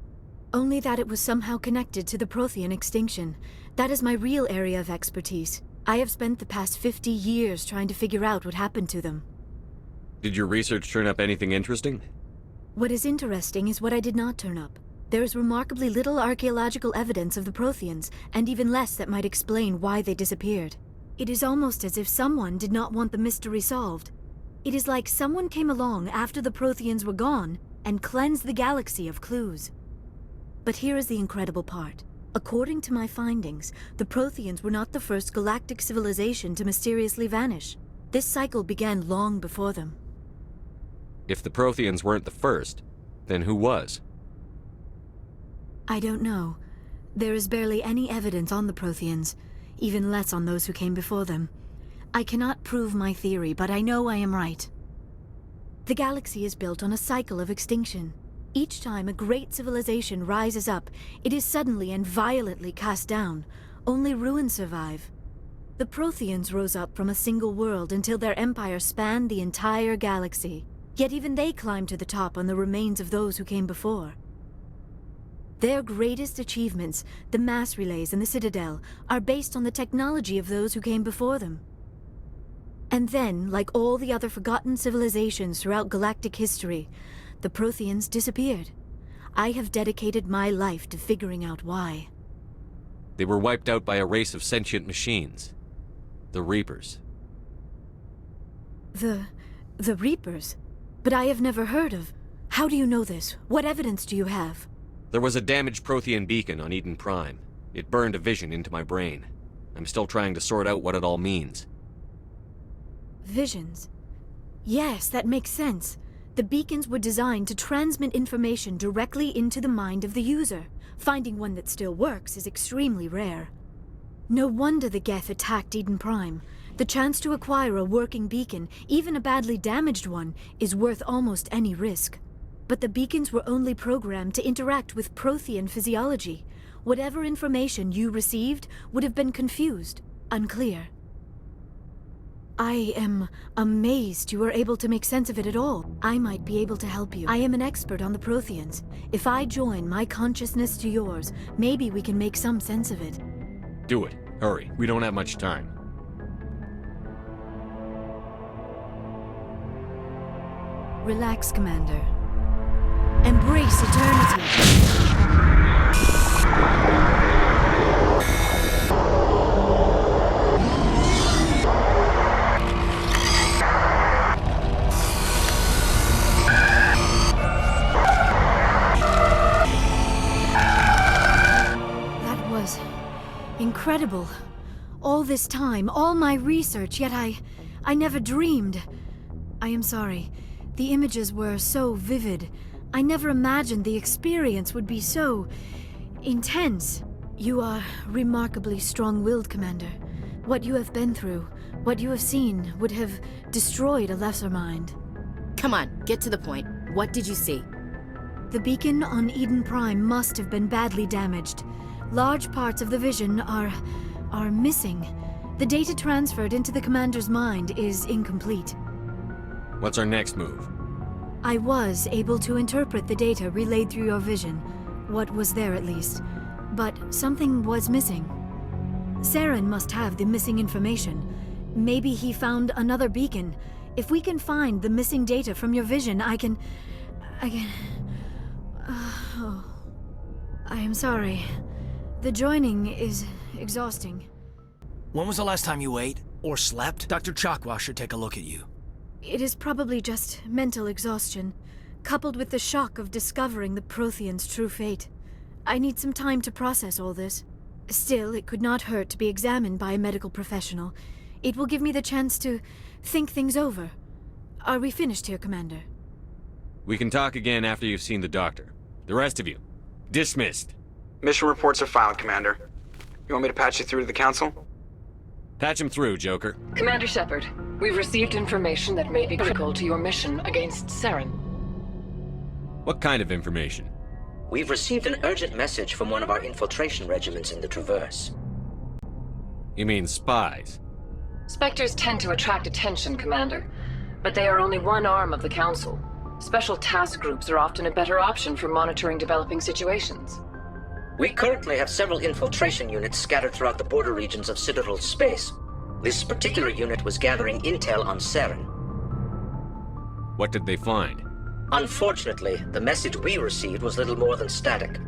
Only that it was somehow connected to the Prothean extinction. That is my real area of expertise. I have spent the past 50 years trying to figure out what happened to them. Did your research turn up anything interesting? What is interesting is what I did not turn up. There is remarkably little archaeological evidence of the Protheans, and even less that might explain why they disappeared. It is almost as if someone did not want the mystery solved. It is like someone came along after the Protheans were gone and cleansed the galaxy of clues. But here is the incredible part. According to my findings, the Protheans were not the first galactic civilization to mysteriously vanish. This cycle began long before them. If the Protheans weren't the first, then who was? I don't know. There is barely any evidence on the Protheans, even less on those who came before them. I cannot prove my theory, but I know I am right. The galaxy is built on a cycle of extinction. Each time a great civilization rises up, it is suddenly and violently cast down. Only ruins survive. The Protheans rose up from a single world until their empire spanned the entire galaxy. Yet even they climbed to the top on the remains of those who came before. Their greatest achievements, the mass relays and the Citadel, are based on the technology of those who came before them. And then, like all the other forgotten civilizations throughout galactic history, the Protheans disappeared. I have dedicated my life to figuring out why. They were wiped out by a race of sentient machines. The Reapers. The Reapers? But I have never heard of. How do you know this? What evidence do you have? There was a damaged Prothean beacon on Eden Prime. It burned a vision into my brain. I'm still trying to sort out what it all means. Visions? Yes, that makes sense. The beacons were designed to transmit information directly into the mind of the user. Finding one that still works is extremely rare. No wonder the Geth attacked Eden Prime. The chance to acquire a working beacon, even a badly damaged one, is worth almost any risk. But the beacons were only programmed to interact with Prothean physiology. Whatever information you received would have been confused, unclear. I am amazed you were able to make sense of it at all. I might be able to help you. I am an expert on the Protheans. If I join my consciousness to yours, maybe we can make some sense of it. Do it. Hurry. We don't have much time. Relax, Commander. Embrace eternity. That was incredible. All this time, all my research, yet I never dreamed. I am sorry. The images were so vivid. I never imagined the experience would be so intense. You are remarkably strong-willed, Commander. What you have been through, what you have seen, would have destroyed a lesser mind. Come on, get to the point. What did you see? The beacon on Eden Prime must have been badly damaged. Large parts of the vision are missing. The data transferred into the Commander's mind is incomplete. What's our next move? I was able to interpret the data relayed through your vision. What was there, at least. But something was missing. Saren must have the missing information. Maybe he found another beacon. If we can find the missing data from your vision, I can... Oh. I am sorry. The joining is exhausting. When was the last time you ate? Or slept? Dr. Chakwa should take a look at you. It is probably just mental exhaustion, coupled with the shock of discovering the Protheans' true fate. I need some time to process all this. Still, it could not hurt to be examined by a medical professional. It will give me the chance to think things over. Are we finished here, Commander? We can talk again after you've seen the doctor. The rest of you, dismissed. Mission reports are filed, Commander. You want me to patch you through to the Council? Patch him through, Joker. Commander Shepard, we've received information that may be critical to your mission against Saren. What kind of information? We've received an urgent message from one of our infiltration regiments in the Traverse. You mean spies? Spectres tend to attract attention, Commander, but they are only one arm of the Council. Special task groups are often a better option for monitoring developing situations. We currently have several infiltration units scattered throughout the border regions of Citadel space. This particular unit was gathering intel on Saren. What did they find? Unfortunately, the message we received was little more than static.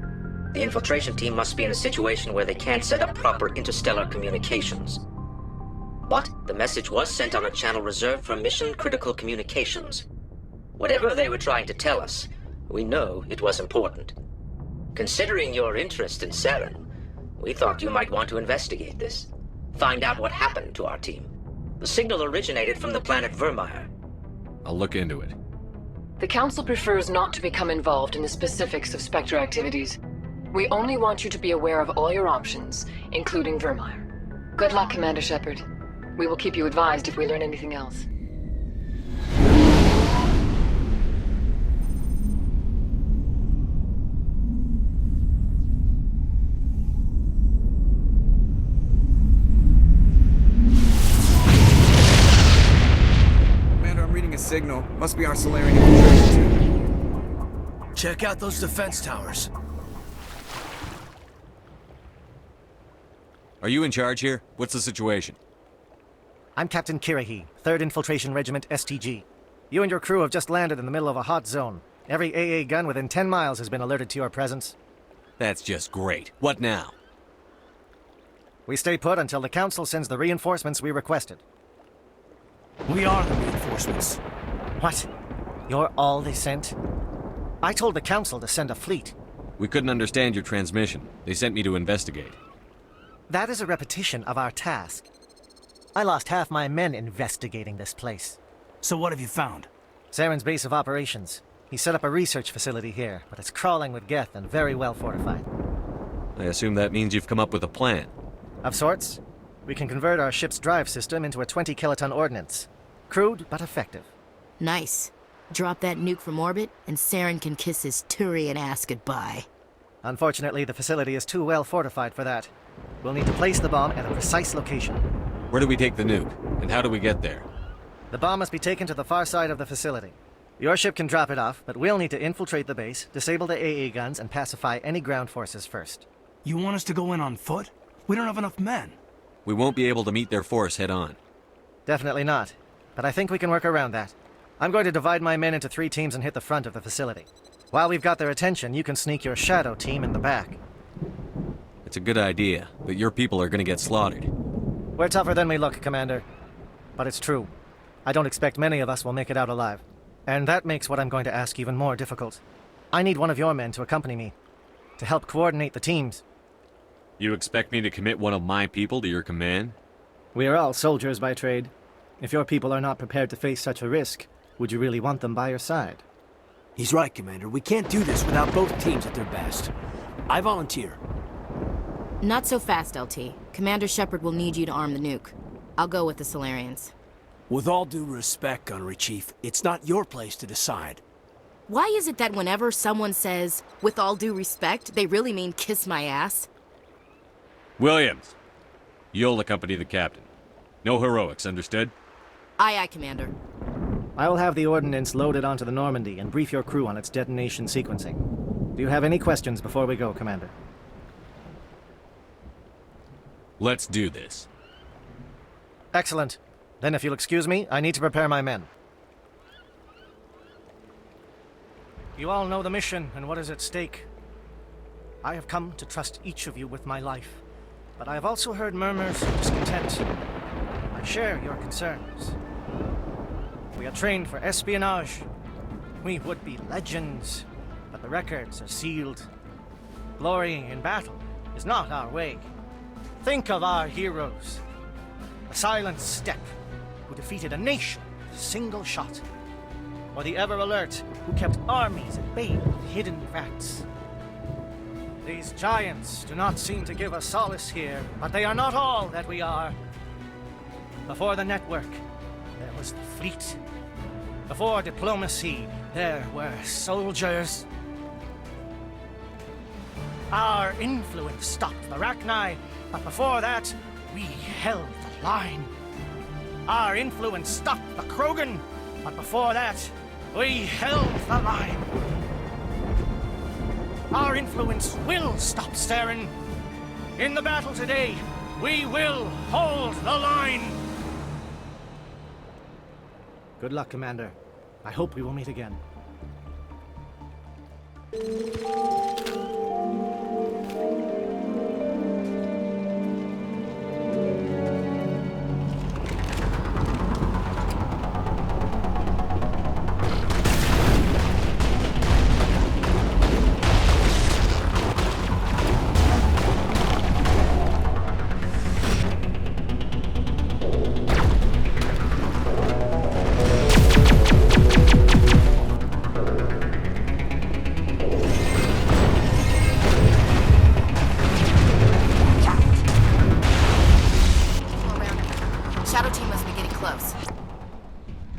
The infiltration team must be in a situation where they can't set up proper interstellar communications. But the message was sent on a channel reserved for mission-critical communications. Whatever they were trying to tell us, we know it was important. Considering your interest in Saren, we thought you might want to investigate this. Find out what happened to our team. The signal originated from the planet Virmire. I'll look into it. The Council prefers not to become involved in the specifics of Spectre activities. We only want you to be aware of all your options, including Virmire. Good luck, Commander Shepard. We will keep you advised if we learn anything else. Commander, I'm reading a signal. Must be our Solarian infiltration team. Check out those defense towers. Are you in charge here? What's the situation? I'm Captain Kirahi, 3rd Infiltration Regiment STG. You and your crew have just landed in the middle of a hot zone. Every AA gun within 10 miles has been alerted to your presence. That's just great. What now? We stay put until the Council sends the reinforcements we requested. We are the reinforcements. What? You're all they sent? I told the Council to send a fleet. We couldn't understand your transmission. They sent me to investigate. That is a repetition of our task. I lost half my men investigating this place. So what have you found? Saren's base of operations. He set up a research facility here, but it's crawling with Geth and very well fortified. I assume that means you've come up with a plan. Of sorts. We can convert our ship's drive system into a 20-kiloton ordnance. Crude, but effective. Nice. Drop that nuke from orbit, and Saren can kiss his Turian ass goodbye. Unfortunately, the facility is too well fortified for that. We'll need to place the bomb at a precise location. Where do we take the nuke? And how do we get there? The bomb must be taken to the far side of the facility. Your ship can drop it off, but we'll need to infiltrate the base, disable the AA guns, and pacify any ground forces first. You want us to go in on foot? We don't have enough men. We won't be able to meet their force head-on. Definitely not. But I think we can work around that. I'm going to divide my men into 3 teams and hit the front of the facility. While we've got their attention, you can sneak your shadow team in the back. It's a good idea, but your people are gonna get slaughtered. We're tougher than we look, Commander. But it's true. I don't expect many of us will make it out alive. And that makes what I'm going to ask even more difficult. I need one of your men to accompany me, to help coordinate the teams. You expect me to commit one of my people to your command? We are all soldiers by trade. If your people are not prepared to face such a risk, would you really want them by your side? He's right, Commander. We can't do this without both teams at their best. I volunteer. Not so fast, LT. Commander Shepard will need you to arm the nuke. I'll go with the Solarians. With all due respect, Gunnery Chief, it's not your place to decide. Why is it that whenever someone says, with all due respect, they really mean kiss my ass? Williams, you'll accompany the captain. No heroics, understood? Aye, aye, Commander. I will have the ordnance loaded onto the Normandy and brief your crew on its detonation sequencing. Do you have any questions before we go, Commander? Let's do this. Excellent. Then if you'll excuse me, I need to prepare my men. You all know the mission and what is at stake. I have come to trust each of you with my life, but I have also heard murmurs of discontent. I share your concerns. We are trained for espionage. We would be legends, but the records are sealed. Glorying in battle is not our way. Think of our heroes. The silent steppe who defeated a nation with a single shot. Or the ever-alert who kept armies at bay with hidden rats. These giants do not seem to give us solace here, but they are not all that we are. Before the network, there was the fleet. Before diplomacy, there were soldiers. Our influence stopped the Rachni, but before that, We held the line. Our influence stopped the Krogan, but before that, we held the line. Our influence will stop Saren. In the battle today, we will hold the line. Good luck, Commander. I hope we will meet again.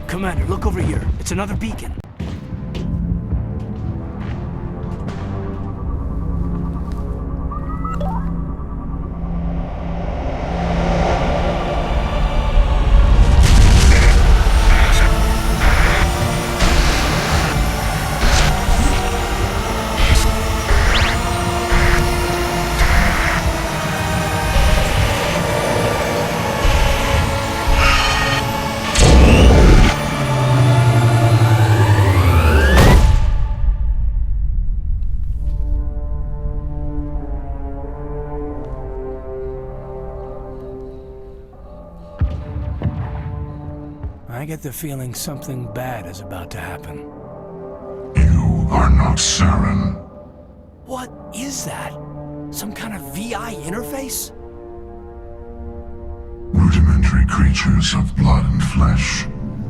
Commander, look over here. It's another beacon. I get the feeling something bad is about to happen. You are not Saren. What is that? Some kind of VI interface? Rudimentary creatures of blood and flesh.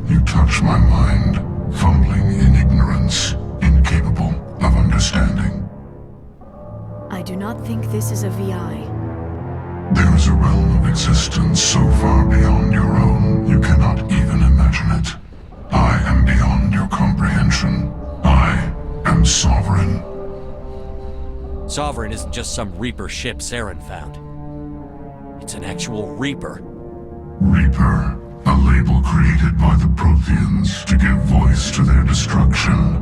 You touch my mind, fumbling in ignorance, incapable of understanding. I do not think this is a VI. There is a realm of existence so far beyond your own, you cannot even imagine it. I am beyond your comprehension. I am Sovereign. Sovereign isn't just some Reaper ship Saren found. It's an actual Reaper. Reaper, a label created by the Protheans to give voice to their destruction.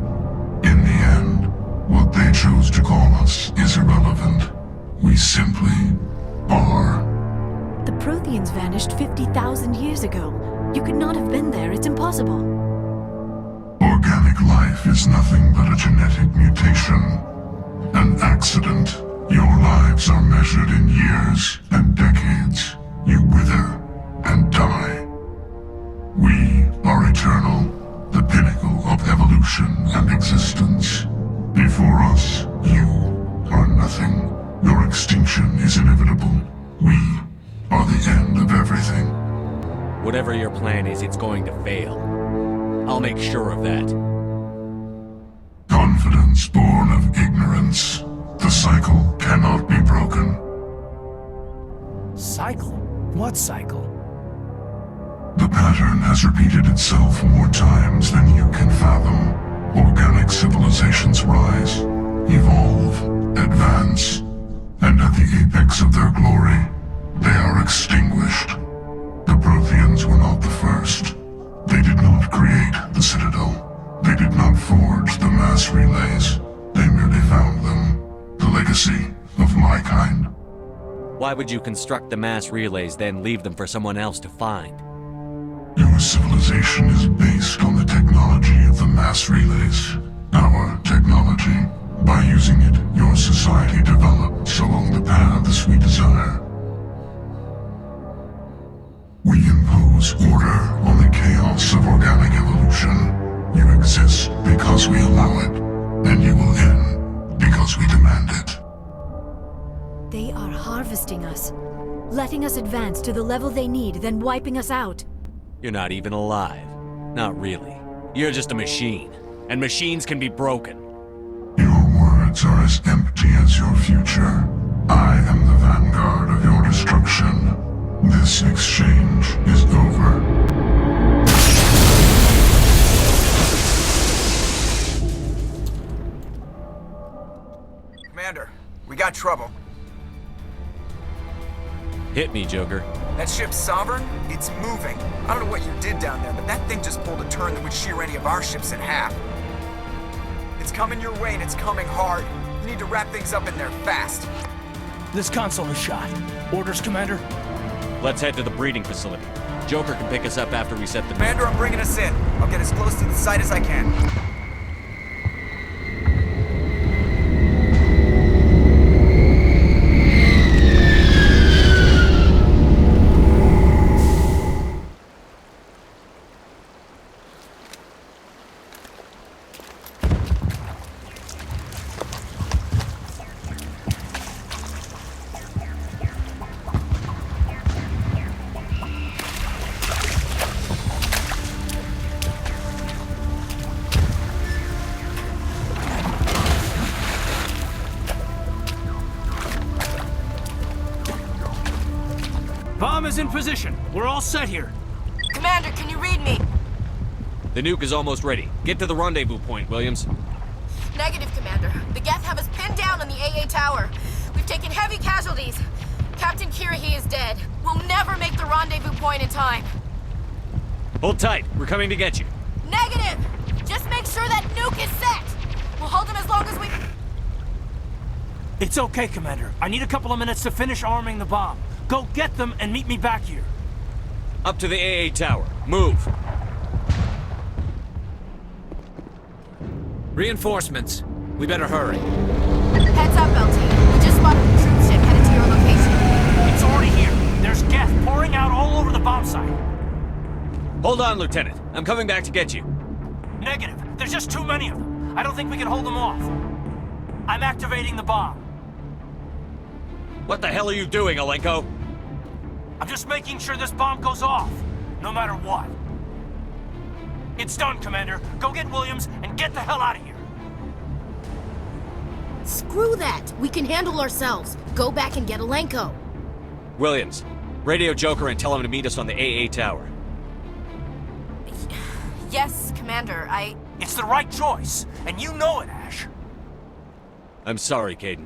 In the end, what they chose to call us is irrelevant. We simply are. The Protheans vanished 50,000 years ago. You could not have been there. It's impossible. Organic life is nothing but a genetic mutation. An accident. Your lives are measured in years and decades. You wither and die. We are eternal, the pinnacle of evolution and existence. Before us, you are nothing. Your extinction is inevitable. We are the end of everything. Whatever your plan is, it's going to fail. I'll make sure of that. Confidence born of ignorance. The cycle cannot be broken. Cycle? What cycle? The pattern has repeated itself more times than you can fathom. Organic civilizations rise, evolve, advance, and at the apex of their glory, they are extinguished. The Protheans were not the first. They did not create the Citadel. They did not forge the mass relays. They merely found them. The legacy of my kind. Why would you construct the mass relays, then leave them for someone else to find? Your civilization is based on the technology of the mass relays. Our technology. By using it, your society develops along the paths we desire. We impose order on the chaos of organic evolution. You exist because we allow it, and you will end because we demand it. They are harvesting us, letting us advance to the level they need, then wiping us out. You're not even alive. Not really. You're just a machine. And machines can be broken. Words are as empty as your future. I am the vanguard of your destruction. This exchange is over. Commander, we got trouble. Hit me, Joker. That ship Sovereign? It's moving. I don't know what you did down there, but that thing just pulled a turn that would shear any of our ships in half. It's coming your way and it's coming hard. You need to wrap things up in there fast. This console is shot. Orders, Commander? Let's head to the breeding facility. Joker can pick us up after we set the... Commander, I'm bringing us in. I'll get as close to the site as I can. Bomb is in position. We're all set here. Commander, can you read me? The nuke is almost ready. Get to the rendezvous point, Williams. Negative, Commander. The Geth have us pinned down on the AA tower. We've taken heavy casualties. Captain Kirahi is dead. We'll never make the rendezvous point in time. Hold tight. We're coming to get you. Negative! Just make sure that nuke is set! We'll hold them as long as we... It's okay, Commander. I need a couple of minutes to finish arming the bomb. Go get them and meet me back here. Up to the AA tower. Move. Reinforcements. We better hurry. Heads up, LT. We just spotted a troop ship headed to your location. It's already here. There's Geth pouring out all over the bomb site. Hold on, Lieutenant. I'm coming back to get you. Negative. There's just too many of them. I don't think we can hold them off. I'm activating the bomb. What the hell are you doing, Alenko? I'm just making sure this bomb goes off, no matter what. It's done, Commander. Go get Williams and get the hell out of here. Screw that! We can handle ourselves. Go back and get Alenko. Williams, radio Joker and tell him to meet us on the AA tower. Yes, Commander, It's the right choice, and you know it, Ash. I'm sorry, Caden.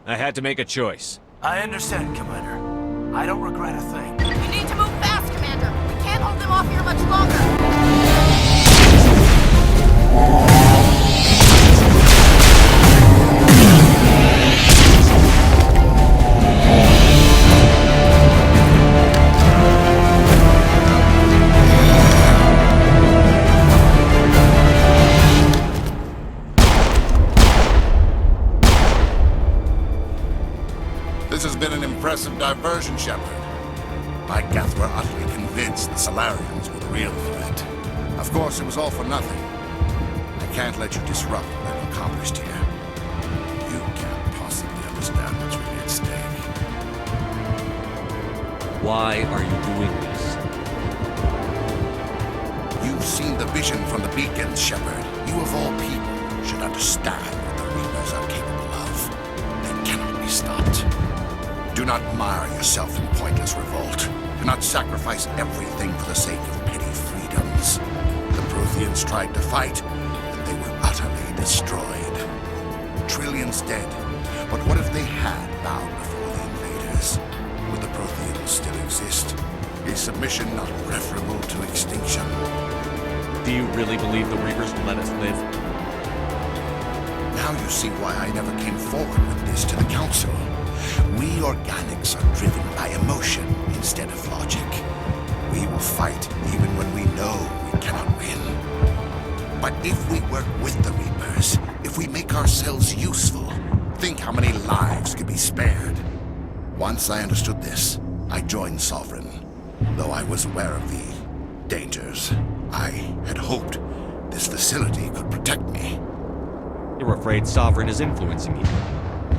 I had to make a choice. I understand, Commander. I don't regret a thing. You need to move fast, Commander. We can't hold them off here much longer. This has been an impressive diversion, Shepard. My Geth were utterly convinced the Solarians were the real threat. Of course, it was all for nothing. I can't let you disrupt what I've accomplished here. You can't possibly understand what's really at stake. Why are you doing this? You've seen the vision from the beacons, Shepard. You of all people should understand what the Reapers are capable of. They cannot be stopped. Do not mire yourself in pointless revolt. Do not sacrifice everything for the sake of petty freedoms. The Protheans tried to fight, and they were utterly destroyed. Trillions dead. But what if they had bowed before the invaders? Would the Protheans still exist? Is submission not preferable to extinction? Do you really believe the Reapers will let us live? Now you see why I never came forward with this to the Council. We organics are driven by emotion instead of logic. We will fight even when we know we cannot win. But if we work with the Reapers, if we make ourselves useful, think how many lives could be spared. Once I understood this, I joined Sovereign. Though I was aware of the dangers, I had hoped this facility could protect me. You're afraid Sovereign is influencing you.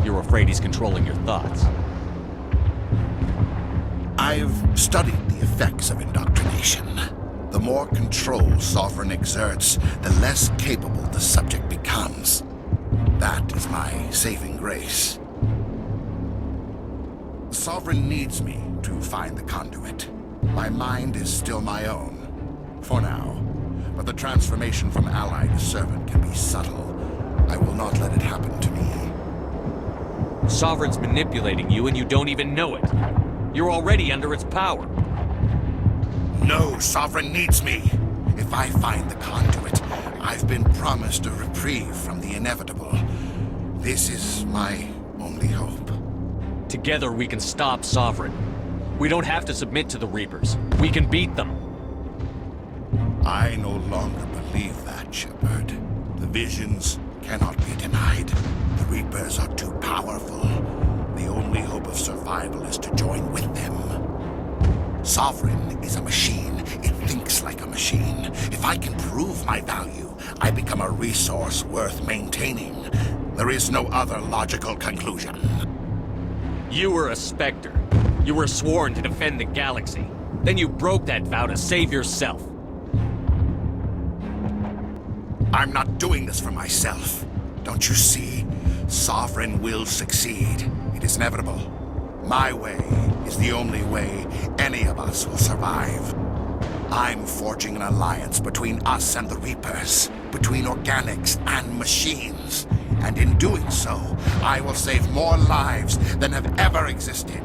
You're afraid he's controlling your thoughts. I've studied the effects of indoctrination. The more control Sovereign exerts, the less capable the subject becomes. That is my saving grace. Sovereign needs me to find the conduit. My mind is still my own, for now. But the transformation from ally to servant can be subtle. I will not let it happen to me. Sovereign's manipulating you and you don't even know it. You're already under its power. No, Sovereign needs me. If I find the conduit, I've been promised a reprieve from the inevitable. This is my only hope. Together we can stop Sovereign. We don't have to submit to the Reapers. We can beat them. I no longer believe that, Shepard. The visions cannot be denied. The Reapers are too powerful. The only hope of survival is to join with them. Sovereign is a machine. It thinks like a machine. If I can prove my value, I become a resource worth maintaining. There is no other logical conclusion. You were a Spectre. You were sworn to defend the galaxy. Then you broke that vow to save yourself. I'm not doing this for myself. Don't you see? Sovereign will succeed. It is inevitable. My way is the only way any of us will survive. I'm forging an alliance between us and the Reapers, between organics and machines. And in doing so, I will save more lives than have ever existed.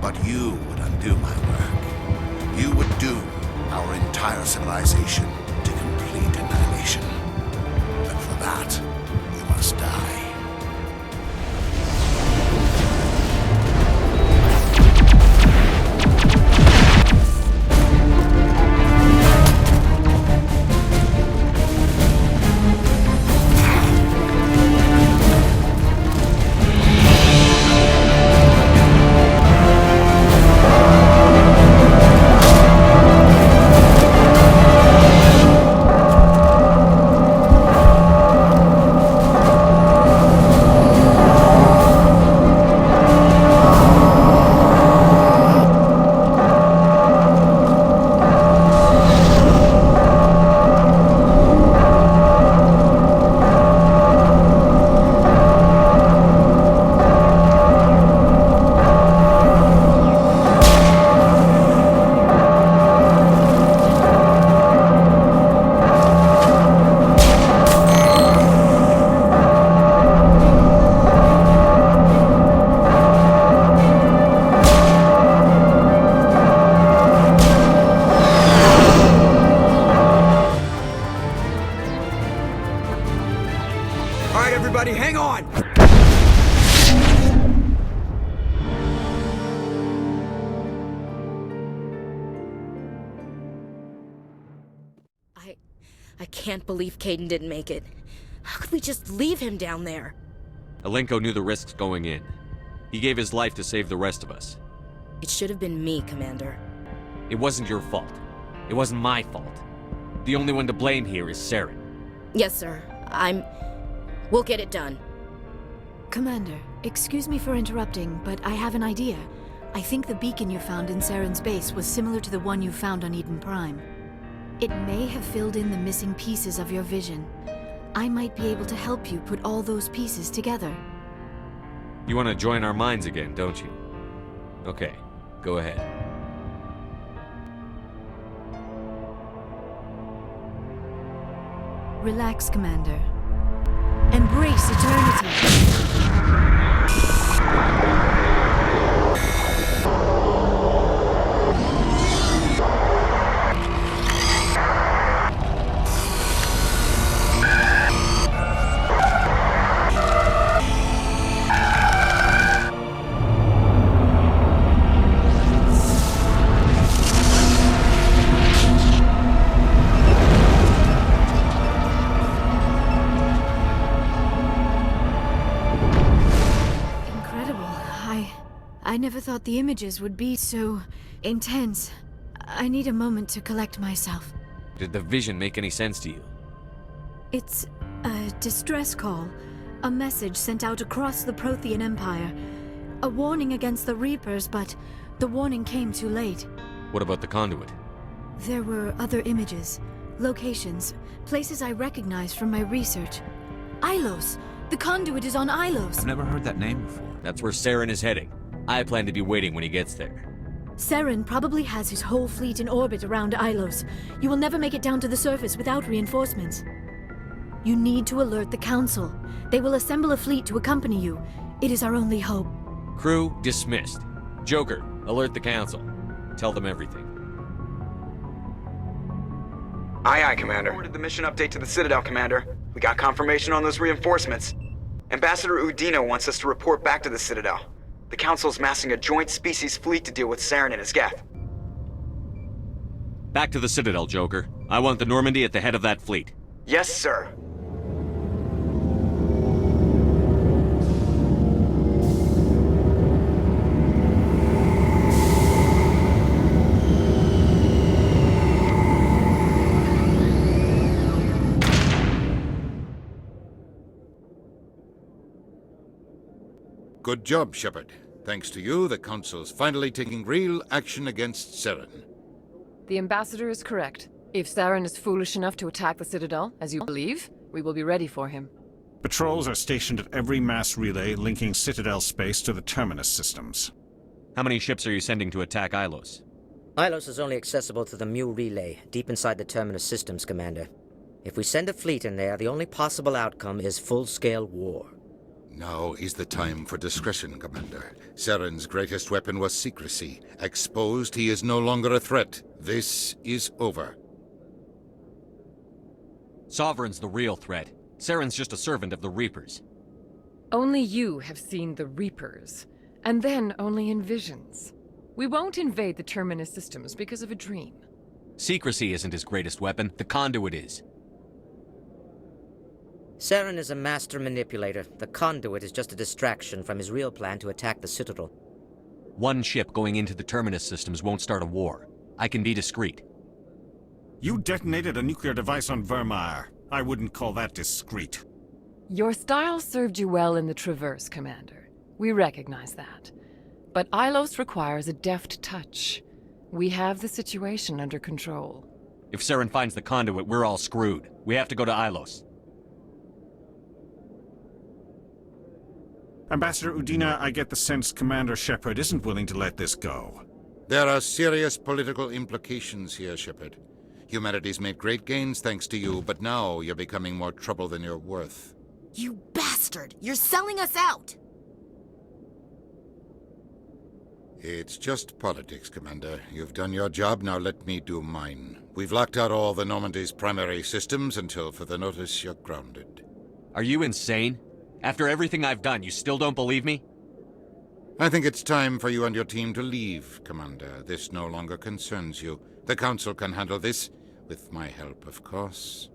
But you would undo my work. You would doom our entire civilization to complete annihilation. But for that, you must die. Hang on! I can't believe Caden didn't make it. How could we just leave him down there? Alenko knew the risks going in. He gave his life to save the rest of us. It should have been me, Commander. It wasn't your fault. It wasn't my fault. The only one to blame here is Saren. Yes, sir. We'll get it done. Commander, excuse me for interrupting, but I have an idea. I think the beacon you found in Saren's base was similar to the one you found on Eden Prime. It may have filled in the missing pieces of your vision. I might be able to help you put all those pieces together. You want to join our minds again, don't you? Okay, go ahead. Relax, Commander. Embrace eternity! I never thought the images would be so intense. I need a moment to collect myself. Did the vision make any sense to you? It's a distress call. A message sent out across the Prothean Empire. A warning against the Reapers, but the warning came too late. What about the conduit? There were other images, locations, places I recognized from my research. Ilos! The conduit is on Ilos! I've never heard that name before. That's where Saren is heading. I plan to be waiting when he gets there. Saren probably has his whole fleet in orbit around Ilos. You will never make it down to the surface without reinforcements. You need to alert the Council. They will assemble a fleet to accompany you. It is our only hope. Crew dismissed. Joker, Alert the Council. Tell them everything. Aye, aye, Commander. Forwarded the mission update to the Citadel, Commander. We got confirmation on those reinforcements. Ambassador Udina wants us to report back to the Citadel. The Council's massing a joint species fleet to deal with Saren and his Geth. Back to the Citadel, Joker. I want the Normandy at the head of that fleet. Yes, sir. Good job, Shepard. Thanks to you, the Council's finally taking real action against Saren. The Ambassador is correct. If Saren is foolish enough to attack the Citadel, as you believe, we will be ready for him. Patrols are stationed at every mass relay linking Citadel space to the Terminus systems. How many ships are you sending to attack Ilos? Ilos is only accessible to the Mu relay, deep inside the Terminus systems, Commander. If we send a fleet in there, the only possible outcome is full-scale war. Now is the time for discretion, Commander. Saren's greatest weapon was secrecy. Exposed, he is no longer a threat. This is over. Sovereign's the real threat. Saren's just a servant of the Reapers. Only you have seen the Reapers, and then only in visions. We won't invade the Terminus systems because of a dream. Secrecy isn't his greatest weapon, the conduit is. Saren is a master manipulator. The conduit is just a distraction from his real plan to attack the Citadel. One ship going into the Terminus systems won't start a war. I can be discreet. You detonated a nuclear device on Virmire. I wouldn't call that discreet. Your style served you well in the Traverse, Commander. We recognize that. But Ilos requires a deft touch. We have the situation under control. If Saren finds the conduit, we're all screwed. We have to go to Ilos. Ambassador Udina, I get the sense Commander Shepard isn't willing to let this go. There are serious political implications here, Shepard. Humanity's made great gains thanks to you, but now you're becoming more trouble than you're worth. You bastard! You're selling us out! It's just politics, Commander. You've done your job, now let me do mine. We've locked out all the Normandy's primary systems until further notice you're grounded. Are you insane? After everything I've done, you still don't believe me? I think it's time for you and your team to leave, Commander. This no longer concerns you. The Council can handle this, with my help, of course.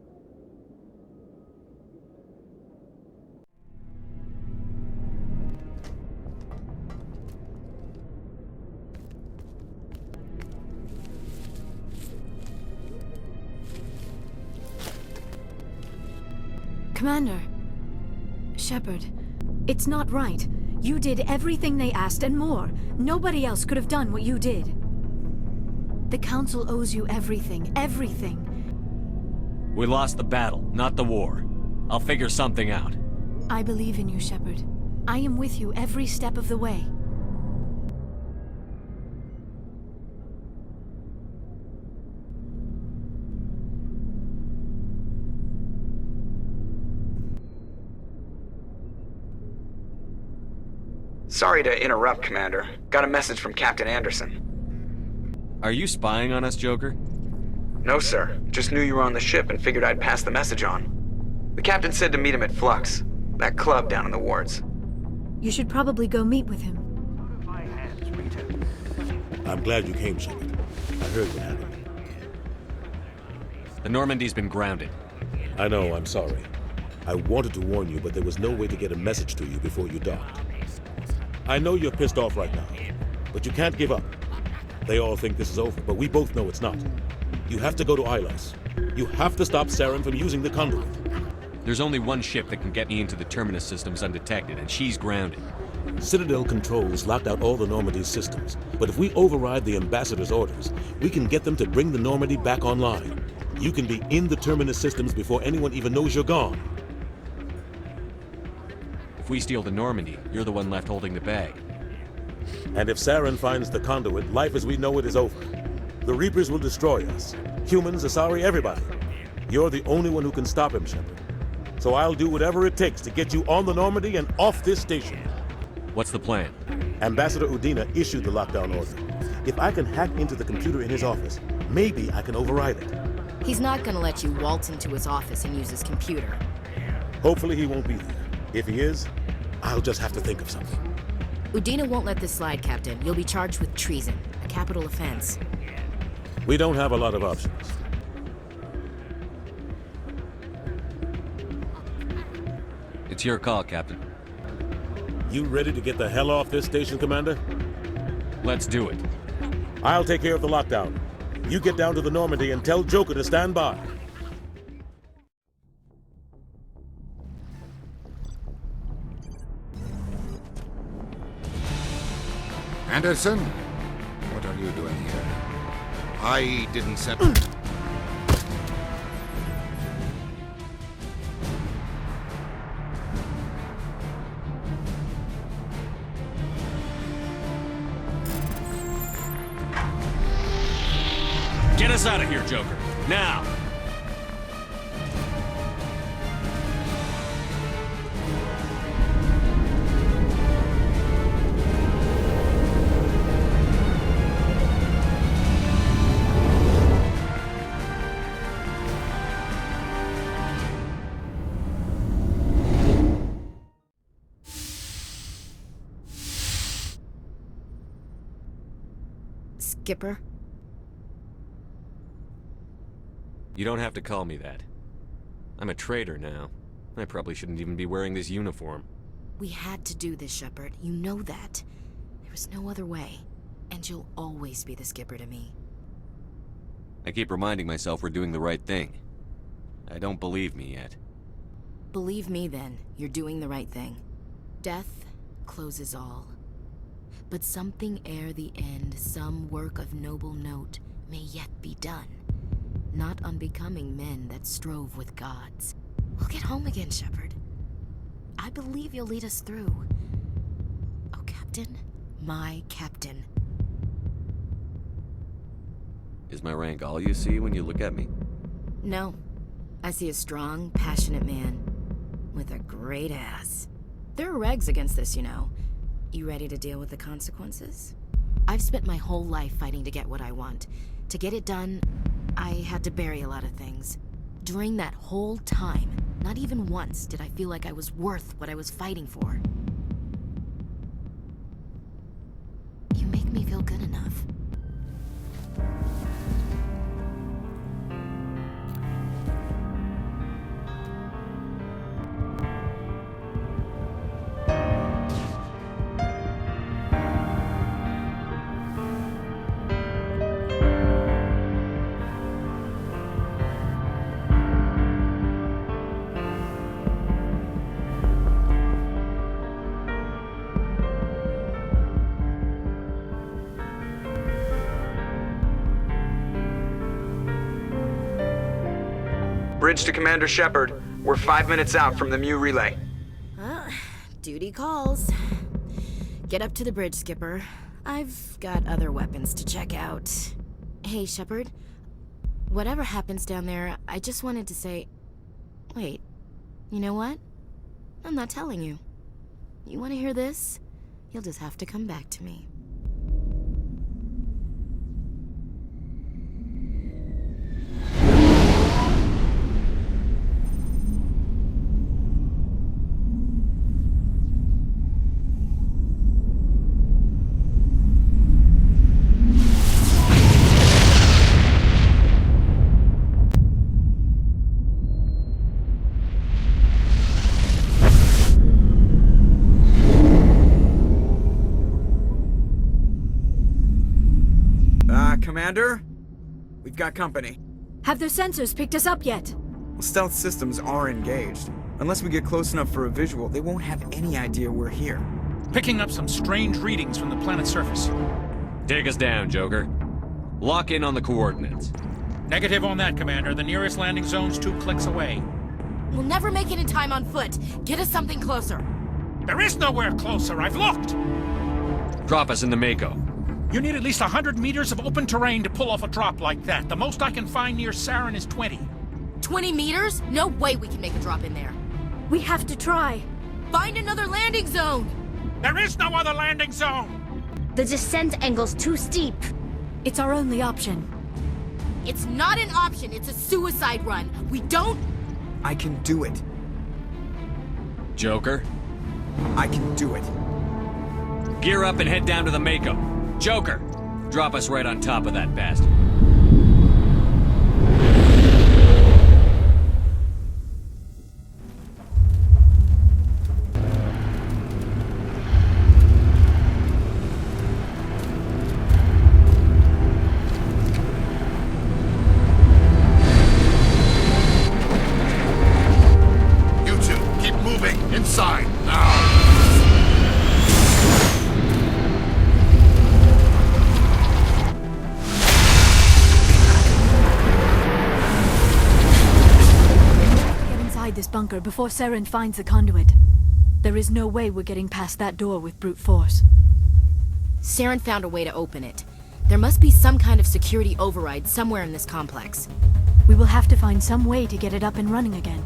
Commander. Shepard, it's not right. You did everything they asked and more. Nobody else could have done what you did. The Council owes you everything, everything. We lost the battle, not the war. I'll figure something out. I believe in you, Shepard. I am with you every step of the way. Sorry to interrupt, Commander. Got a message from Captain Anderson. Are you spying on us, Joker? No, sir. Just knew you were on the ship and figured I'd pass the message on. The captain said to meet him at Flux, that club down in the wards. You should probably go meet with him. I'm glad you came, Shepard. I heard what happened. The Normandy's been grounded. I know, I'm sorry. I wanted to warn you, but there was no way to get a message to you before you docked. I know you're pissed off right now, but you can't give up. They all think this is over, but we both know it's not. You have to go to Ilos. You have to stop Saren from using the conduit. There's only one ship that can get me into the Terminus systems undetected, and she's grounded. Citadel controls locked out all the Normandy's systems, but if we override the Ambassador's orders, we can get them to bring the Normandy back online. You can be in the Terminus systems before anyone even knows you're gone. If we steal the Normandy, you're the one left holding the bag. And if Saren finds the conduit, life as we know it is over. The Reapers will destroy us. Humans, Asari, everybody. You're the only one who can stop him, Shepard. So I'll do whatever it takes to get you on the Normandy and off this station. What's the plan? Ambassador Udina issued the lockdown order. If I can hack into the computer in his office, maybe I can override it. He's not gonna let you waltz into his office and use his computer. Hopefully he won't be there. If he is, I'll just have to think of something. Udina won't let this slide, Captain. You'll be charged with treason, a capital offense. We don't have a lot of options. It's your call, Captain. You ready to get the hell off this station, Commander? Let's do it. I'll take care of the lockdown. You get down to the Normandy and tell Joker to stand by. Anderson? What are you doing here? I didn't set... Get us out of here, Joker. Now! Skipper? You don't have to call me that. I'm a traitor now. I probably shouldn't even be wearing this uniform. We had to do this, Shepard. You know that. There was no other way. And you'll always be the skipper to me. I keep reminding myself we're doing the right thing. I don't believe me yet. Believe me then, you're doing the right thing. Death closes all. But something ere the end, some work of noble note, may yet be done. Not unbecoming men that strove with gods. We'll get home again, Shepard. I believe you'll lead us through. Oh, Captain, my Captain. Is my rank all you see when you look at me? No. I see a strong, passionate man. With a great ass. There are regs against this, you know. You ready to deal with the consequences? I've spent my whole life fighting to get what I want. To get it done, I had to bury a lot of things. During that whole time, not even once did I feel like I was worth what I was fighting for. You make me feel good enough. Bridge to Commander Shepard. We're 5 minutes out from the Mu relay. Duty calls. Get up to the bridge, Skipper. I've got other weapons to check out. Hey, Shepard. Whatever happens down there, I just wanted to say... Wait, you know what? I'm not telling you. You want to hear this? You'll just have to come back to me. Commander? We've got company. Have those sensors picked us up yet? Well, stealth systems are engaged. Unless we get close enough for a visual, they won't have any idea we're here. Picking up some strange readings from the planet's surface. Take us down, Joker. Lock in on the coordinates. Negative on that, Commander. The nearest landing zone's 2 clicks away. We'll never make it in time on foot. Get us something closer. There is nowhere closer. I've looked. Drop us in the Mako. You need at least 100 meters of open terrain to pull off a drop like that. The most I can find near Saren is 20. 20 meters? No way we can make a drop in there. We have to try. Find another landing zone! There is no other landing zone! The descent angle's too steep. It's our only option. It's not an option, it's a suicide run. We don't... I can do it. Joker? I can do it. Gear up and head down to the Mako. Joker, drop us right on top of that bastard. You two, keep moving. Inside, now. Get inside this bunker before Saren finds the conduit. There is no way we're getting past that door with brute force. Saren found a way to open it. There must be some kind of security override somewhere in this complex. We will have to find some way to get it up and running again.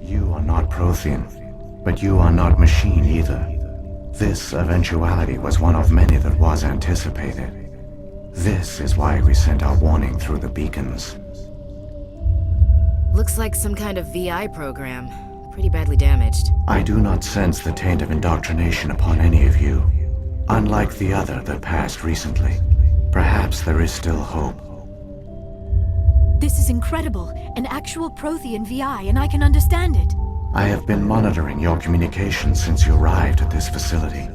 You are not Prothean, but you are not machine either. This eventuality was one of many that was anticipated. This is why we sent our warning through the beacons. Looks like some kind of VI program. Pretty badly damaged. I do not sense the taint of indoctrination upon any of you. Unlike the other that passed recently, perhaps there is still hope. This is incredible. An actual Prothean VI, and I can understand it. I have been monitoring your communications since you arrived at this facility.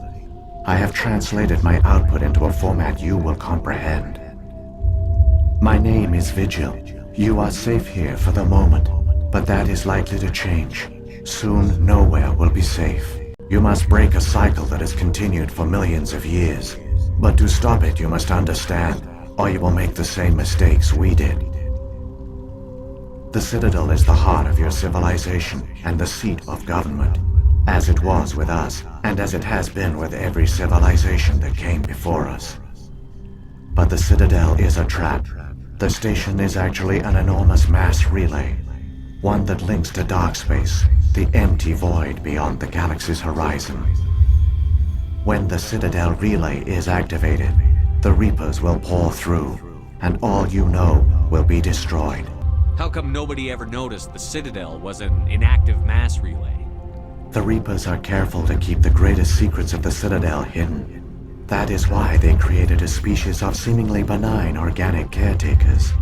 I have translated my output into a format you will comprehend. My name is Vigil. You are safe here for the moment, but that is likely to change. Soon, nowhere will be safe. You must break a cycle that has continued for millions of years. But to stop it, you must understand, or you will make the same mistakes we did. The Citadel is the heart of your civilization and the seat of government, as it was with us, and as it has been with every civilization that came before us. But the Citadel is a trap. The station is actually an enormous mass relay, one that links to dark space, the empty void beyond the galaxy's horizon. When the Citadel relay is activated, the Reapers will pour through, and all you know will be destroyed. How come nobody ever noticed the Citadel was an inactive mass relay? The Reapers are careful to keep the greatest secrets of the Citadel hidden. That is why they created a species of seemingly benign organic caretakers.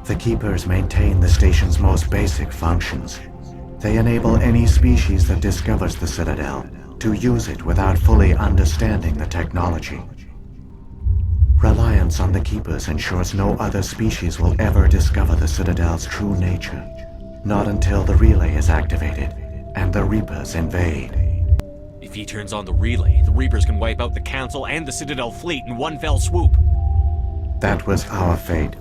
The Keepers maintain the station's most basic functions. They enable any species that discovers the Citadel to use it without fully understanding the technology. Reliance on the Keepers ensures no other species will ever discover the Citadel's true nature. Not until the relay is activated, and the Reapers invade. If he turns on the relay, the Reapers can wipe out the Council and the Citadel fleet in one fell swoop. That was our fate.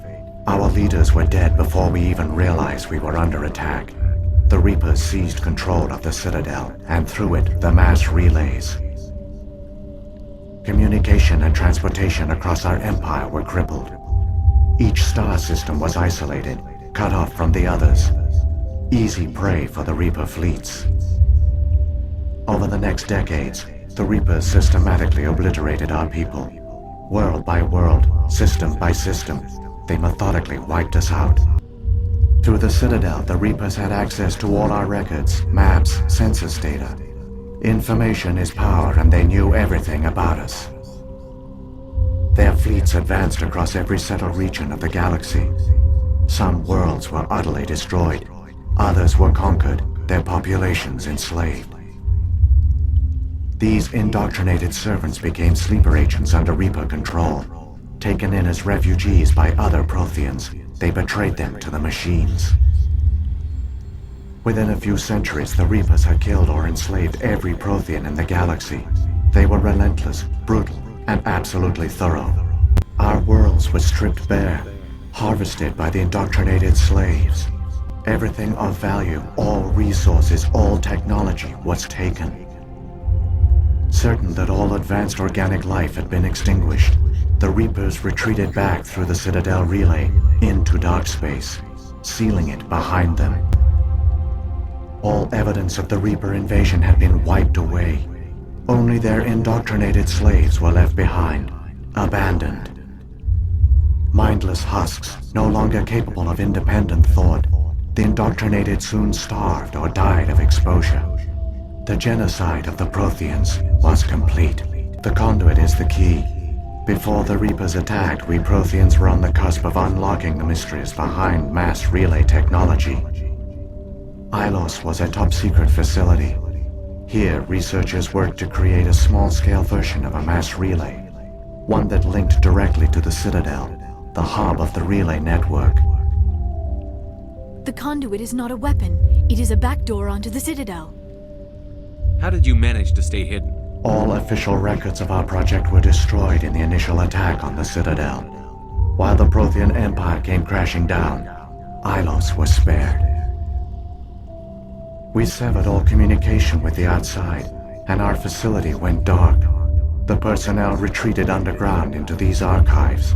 Our leaders were dead before we even realized we were under attack. The Reapers seized control of the Citadel, and through it, the mass relays. Communication and transportation across our empire were crippled. Each star system was isolated, cut off from the others. Easy prey for the Reaper fleets. Over the next decades, the Reapers systematically obliterated our people. World by world, system by system, they methodically wiped us out. Through the Citadel, the Reapers had access to all our records, maps, census data. Information is power, and they knew everything about us. Their fleets advanced across every settled region of the galaxy. Some worlds were utterly destroyed. Others were conquered, their populations enslaved. These indoctrinated servants became sleeper agents under Reaper control. Taken in as refugees by other Protheans, they betrayed them to the machines. Within a few centuries, the Reapers had killed or enslaved every Prothean in the galaxy. They were relentless, brutal, and absolutely thorough. Our worlds were stripped bare, harvested by the indoctrinated slaves. Everything of value, all resources, all technology was taken. Certain that all advanced organic life had been extinguished, the Reapers retreated back through the Citadel relay into dark space, sealing it behind them. All evidence of the Reaper invasion had been wiped away. Only their indoctrinated slaves were left behind, abandoned. Mindless husks, no longer capable of independent thought, the indoctrinated soon starved or died of exposure. The genocide of the Protheans was complete. The conduit is the key. Before the Reapers attacked, we Protheans were on the cusp of unlocking the mysteries behind mass relay technology. Ilos was a top-secret facility. Here, researchers worked to create a small-scale version of a mass relay, one that linked directly to the Citadel, the hub of the relay network. The conduit is not a weapon. It is a backdoor onto the Citadel. How did you manage to stay hidden? All official records of our project were destroyed in the initial attack on the Citadel. While the Prothean Empire came crashing down, Ilos was spared. We severed all communication with the outside, and our facility went dark. The personnel retreated underground into these archives.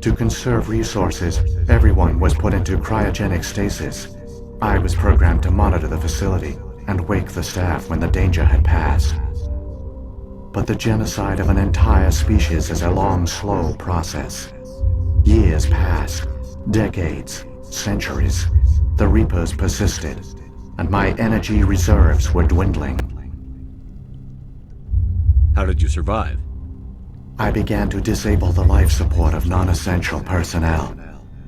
To conserve resources, everyone was put into cryogenic stasis. I was programmed to monitor the facility and wake the staff when the danger had passed. But the genocide of an entire species is a long, slow process. Years passed, decades, centuries. The Reapers persisted, and my energy reserves were dwindling. How did you survive? I began to disable the life support of non-essential personnel.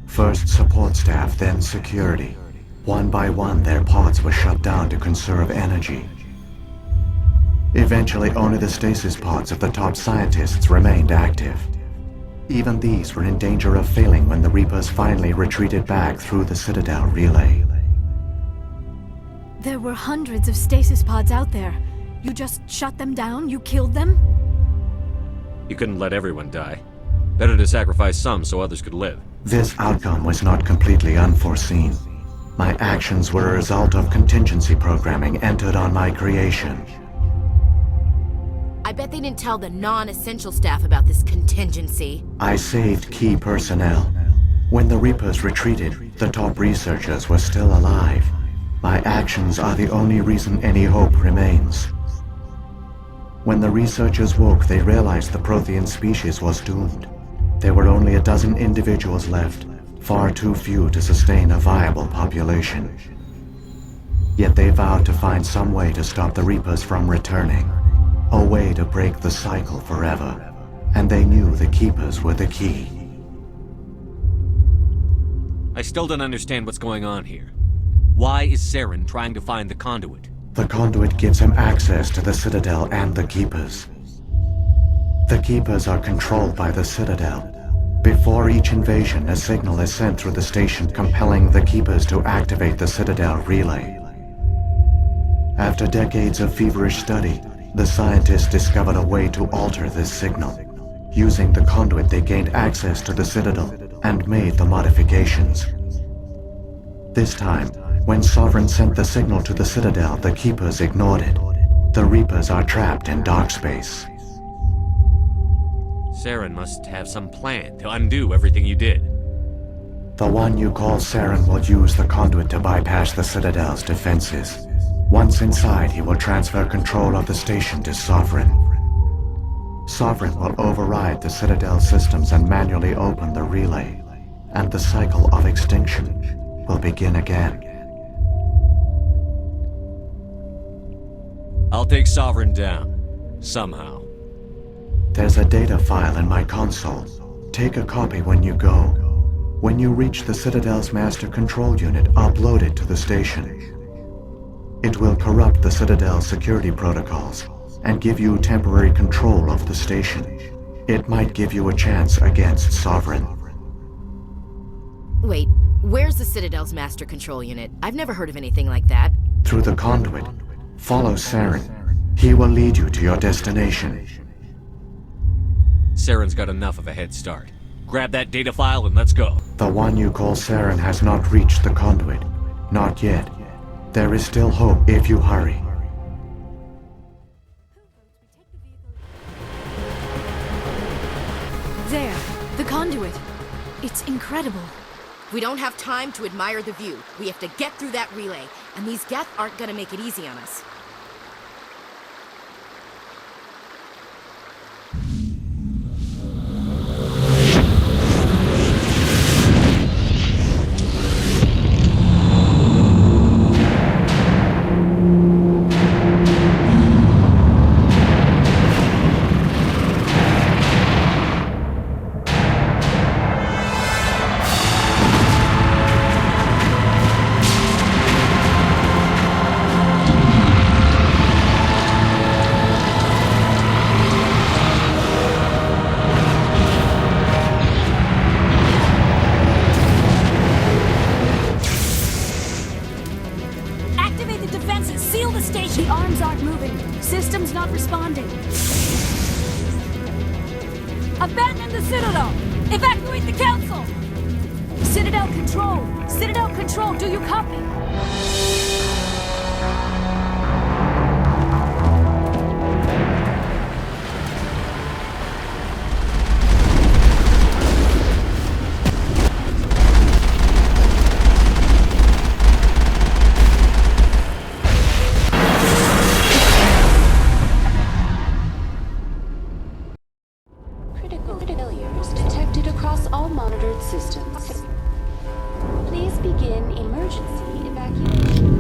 First support staff, then security. One by one, their pods were shut down to conserve energy. Eventually, only the stasis pods of the top scientists remained active. Even these were in danger of failing when the Reapers finally retreated back through the Citadel relay. There were hundreds of stasis pods out there. You just shut them down? You killed them? You couldn't let everyone die. Better to sacrifice some so others could live. This outcome was not completely unforeseen. My actions were a result of contingency programming entered on my creation. I bet they didn't tell the non-essential staff about this contingency. I saved key personnel. When the Reapers retreated, the top researchers were still alive. My actions are the only reason any hope remains. When the researchers woke, they realized the Prothean species was doomed. There were only a dozen individuals left, far too few to sustain a viable population. Yet they vowed to find some way to stop the Reapers from returning. A way to break the cycle forever. And they knew the Keepers were the key. I still don't understand what's going on here. Why is Saren trying to find the conduit? The conduit gives him access to the Citadel and the Keepers. The Keepers are controlled by the Citadel. Before each invasion, a signal is sent through the station compelling the Keepers to activate the Citadel relay. After decades of feverish study, the scientists discovered a way to alter this signal. Using the conduit, they gained access to the Citadel and made the modifications. This time, when Sovereign sent the signal to the Citadel, the Keepers ignored it. The Reapers are trapped in dark space. Saren must have some plan to undo everything you did. The one you call Saren will use the conduit to bypass the Citadel's defenses. Once inside, he will transfer control of the station to Sovereign. Sovereign will override the Citadel systems and manually open the relay, and the cycle of extinction will begin again. I'll take Sovereign down. Somehow. There's a data file in my console. Take a copy when you go. When you reach the Citadel's master control unit, upload it to the station. It will corrupt the Citadel's security protocols and give you temporary control of the station. It might give you a chance against Sovereign. Wait, where's the Citadel's master control unit? I've never heard of anything like that. Through the conduit. Follow Saren. He will lead you to your destination. Saren's got enough of a head start. Grab that data file and let's go. The one you call Saren has not reached the conduit. Not yet. There is still hope if you hurry. It's incredible. We don't have time to admire the view. We have to get through that relay, and these Geth aren't gonna make it easy on us. Abandon the Citadel! Evacuate the Council! Citadel Control! Citadel Control, do you copy? Systems. Please begin emergency evacuation.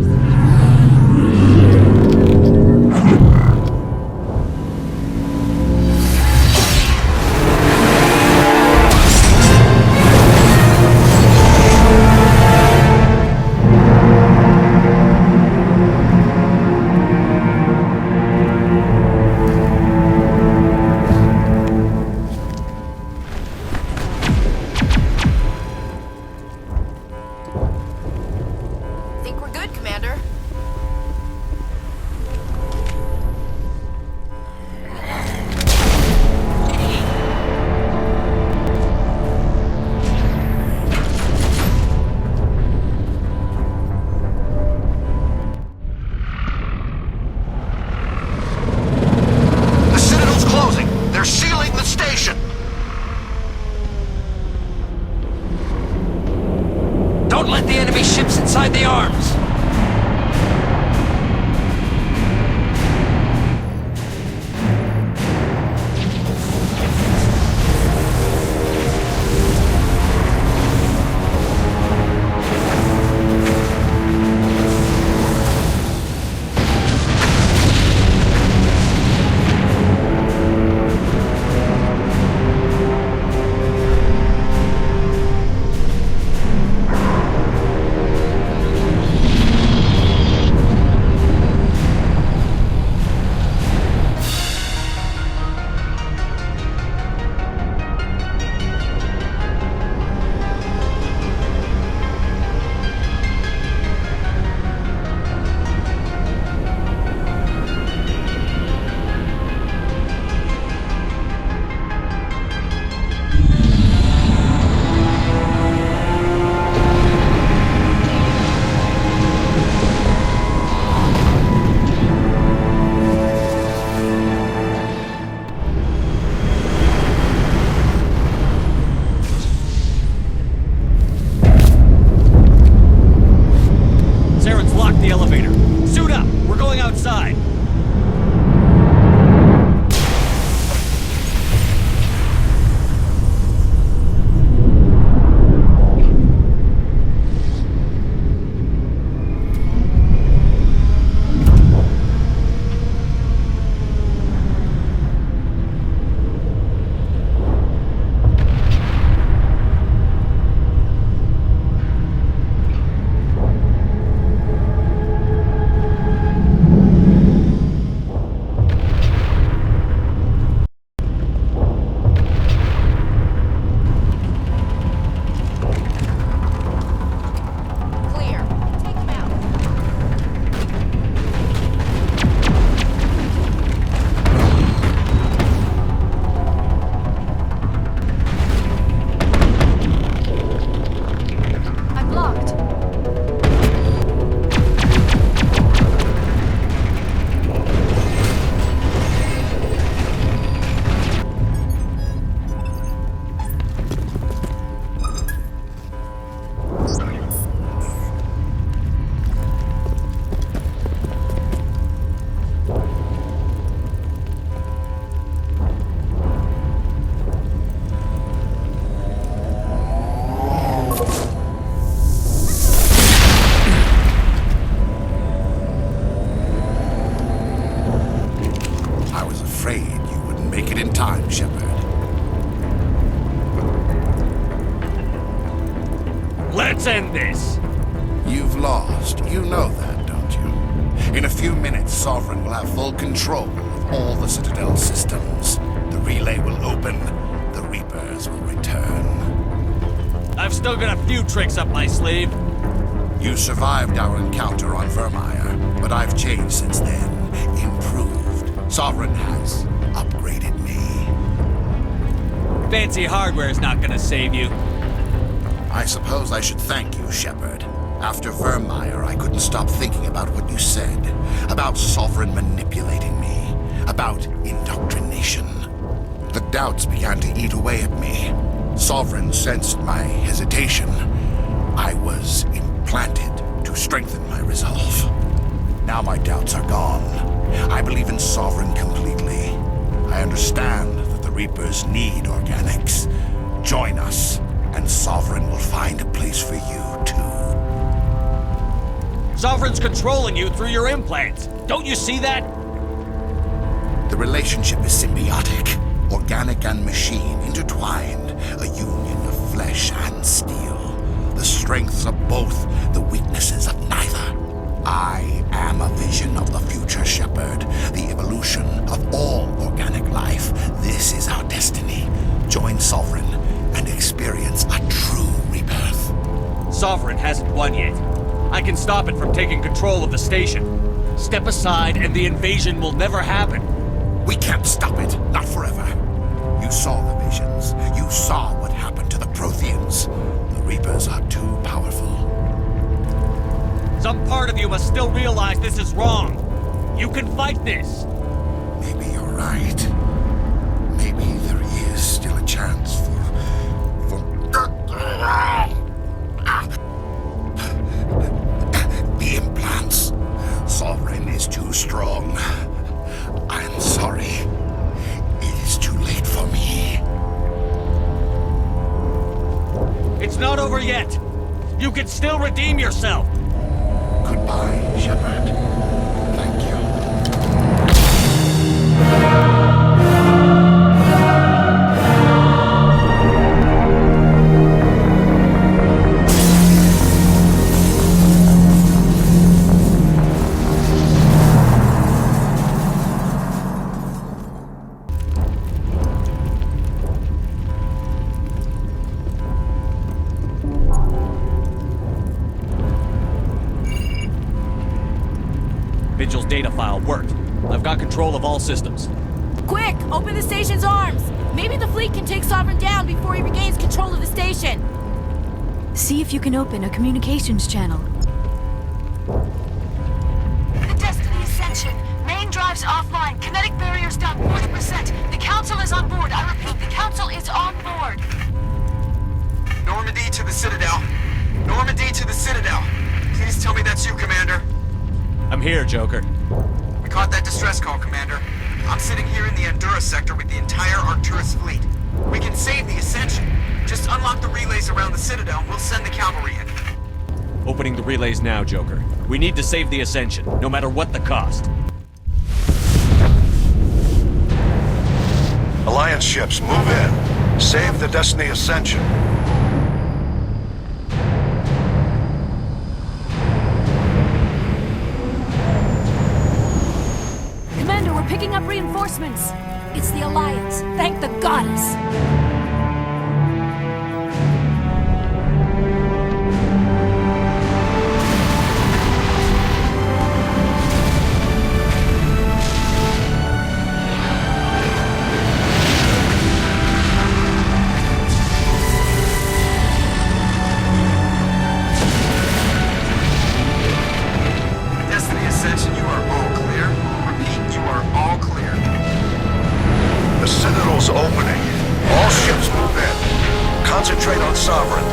Let's end this! You've lost. You know that, don't you? In a few minutes, Sovereign will have full control of all the Citadel systems. The relay will open. The Reapers will return. I've still got a few tricks up my sleeve. You survived our encounter on Virmire, but I've changed since then. Improved. Sovereign has upgraded me. Fancy hardware's not gonna save you. I suppose I should thank you, Shepard. After Virmire, I couldn't stop thinking about what you said. About Sovereign manipulating me. About indoctrination. The doubts began to eat away at me. Sovereign sensed my hesitation. I was implanted to strengthen my resolve. Now my doubts are gone. I believe in Sovereign completely. I understand that the Reapers need organics. Join us, and Sovereign will find a place for you, too. Sovereign's controlling you through your implants. Don't you see that? The relationship is symbiotic. Organic and machine intertwined. A union of flesh and steel. The strengths of both, the weaknesses of neither. I am a vision of the future, Shepard. The evolution of all organic life. This is our destiny. Join Sovereign and experience a true rebirth. Sovereign hasn't won yet. I can stop it from taking control of the station. Step aside and the invasion will never happen. We can't stop it. Not forever. You saw the visions. You saw what happened to the Protheans. The Reapers are too powerful. Some part of you must still realize this is wrong. You can fight this. Maybe you're right. Maybe there is still a chance for... The implants. Sovereign is too strong. I'm sorry. It is too late for me. It's not over yet. You can still redeem yourself. Goodbye, Shepard. Thank you. Vigil's data file worked. I've got control of all systems. Quick! Open the station's arms! Maybe the fleet can take Sovereign down before he regains control of the station. See if you can open a communications channel. The Destiny Ascension. Main drives offline. Kinetic barriers down 40%. The Council is on board. I repeat, the Council is on board. Normandy to the Citadel. Normandy to the Citadel. Please tell me that's you, Commander. I'm here, Joker. We caught that distress call, Commander. I'm sitting here in the Endura sector with the entire Arcturus fleet. We can save the Ascension. Just unlock the relays around the Citadel and we'll send the cavalry in. Opening the relays now, Joker. We need to save the Ascension, no matter what the cost. Alliance ships, move in. Save the Destiny Ascension. Commander, we're picking up reinforcements. It's the Alliance. Thank the goddess. Destiny Ascension, you are all clear. Repeat, you are all clear. The Citadel's opening. All ships move in. Concentrate on Sovereign.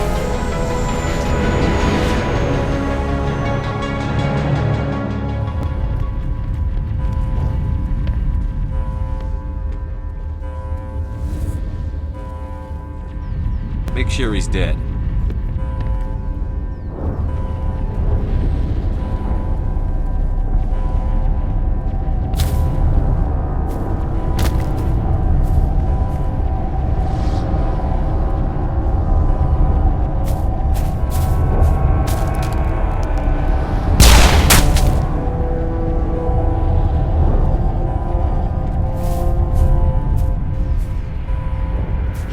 Make sure he's dead.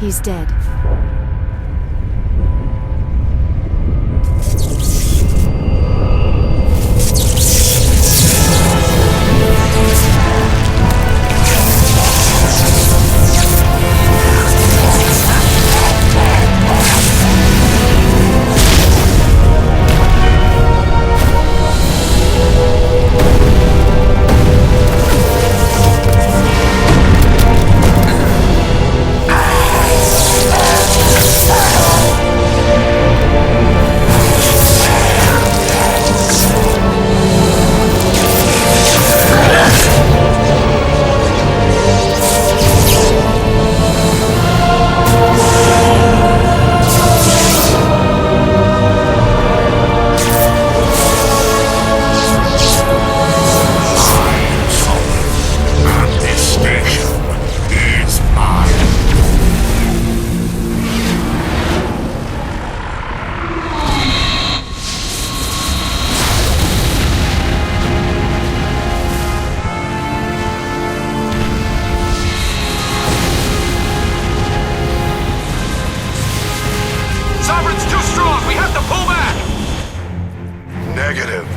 He's dead.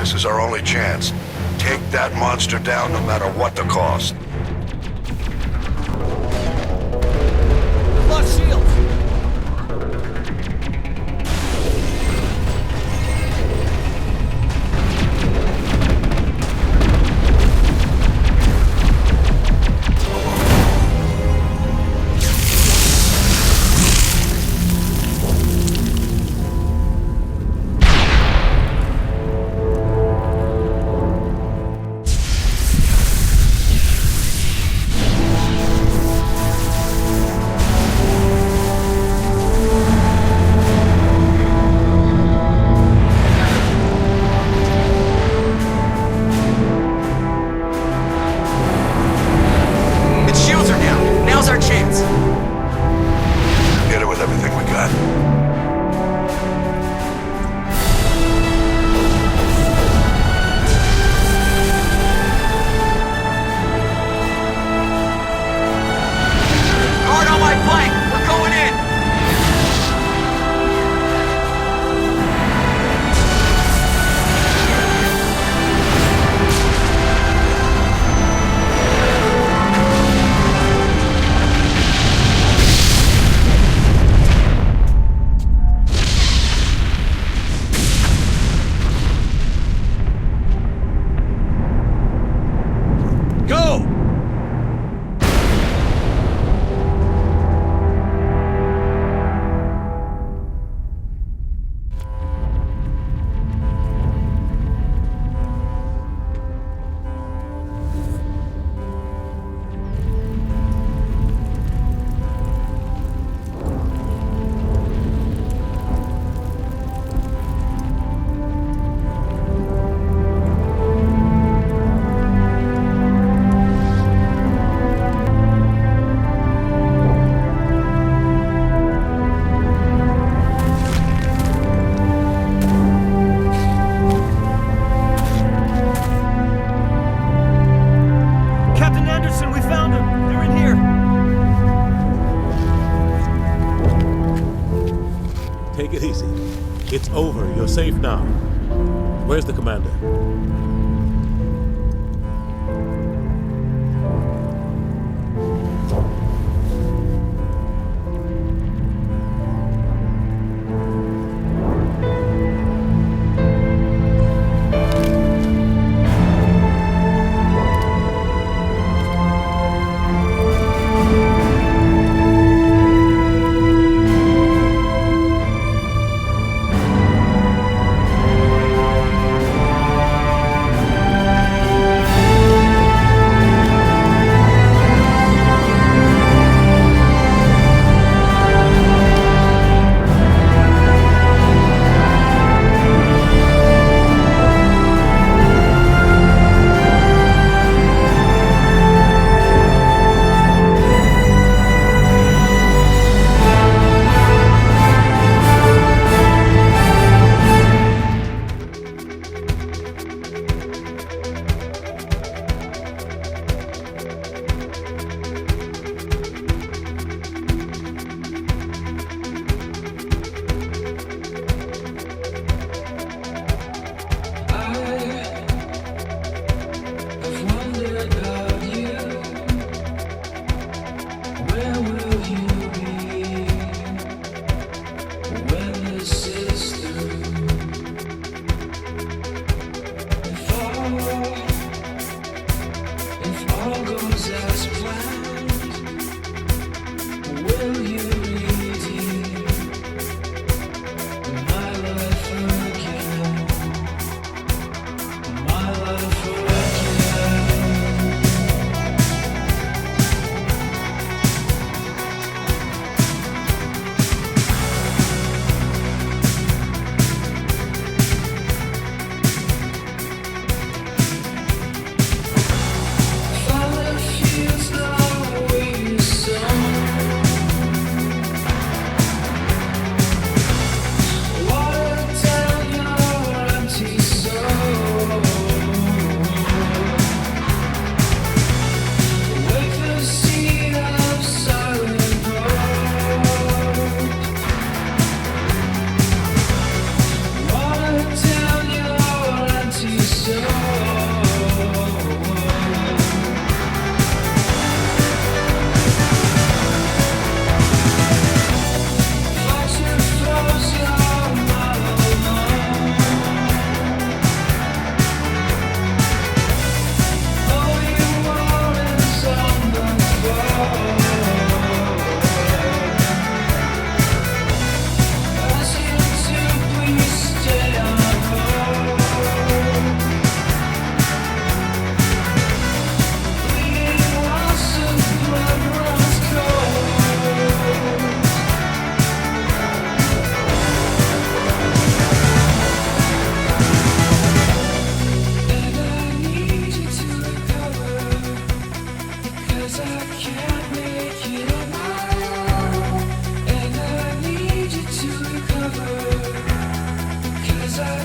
This is our only chance. Take that monster down no matter what the cost. Lost shields! It's over. You're safe now. Where's the commander?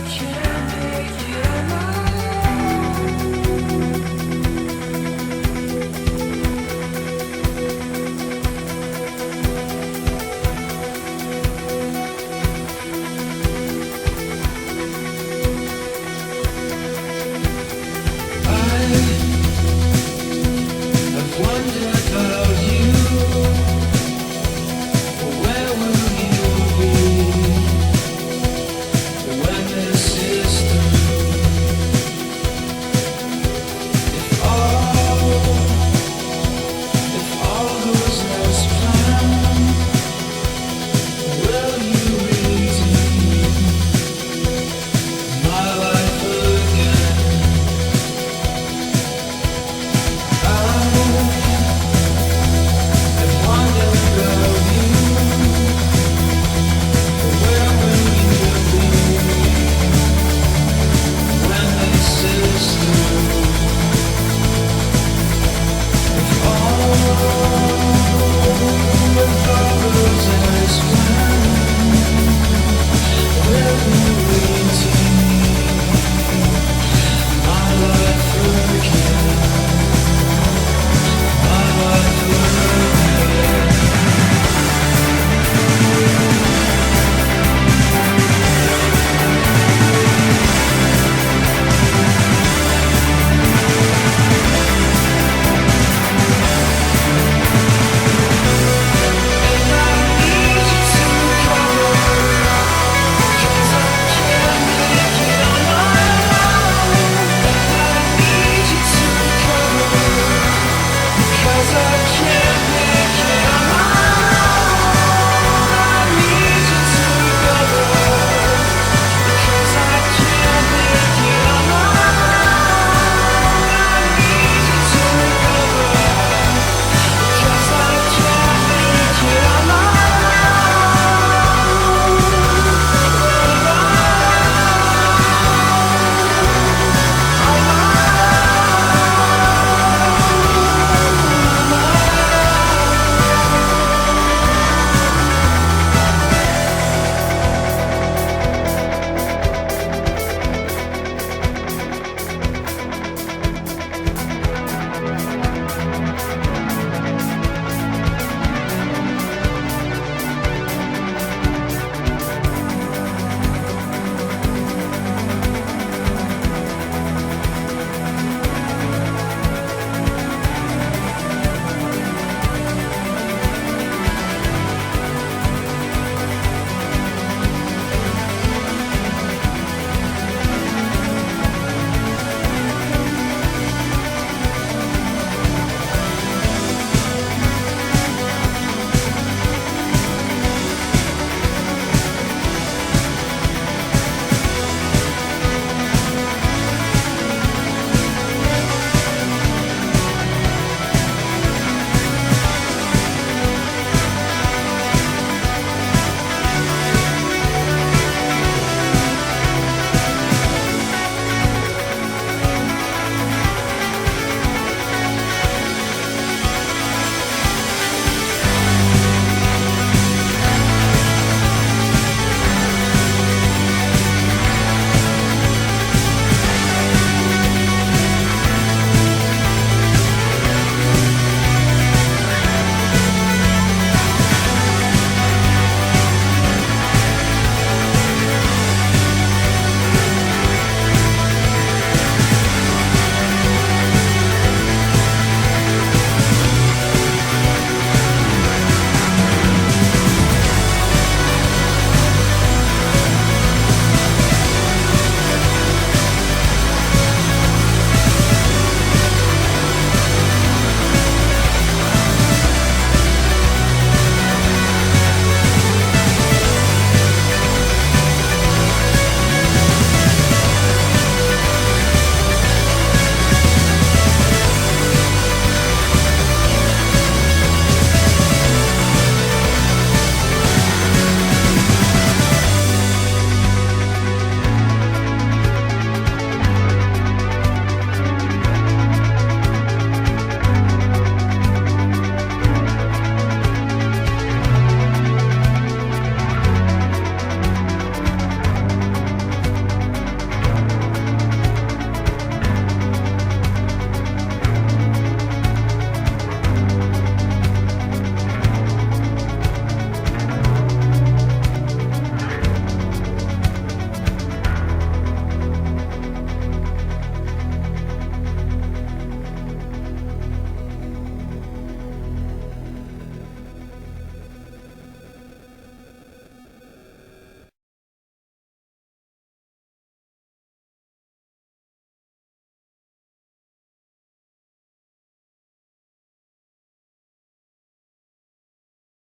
Should I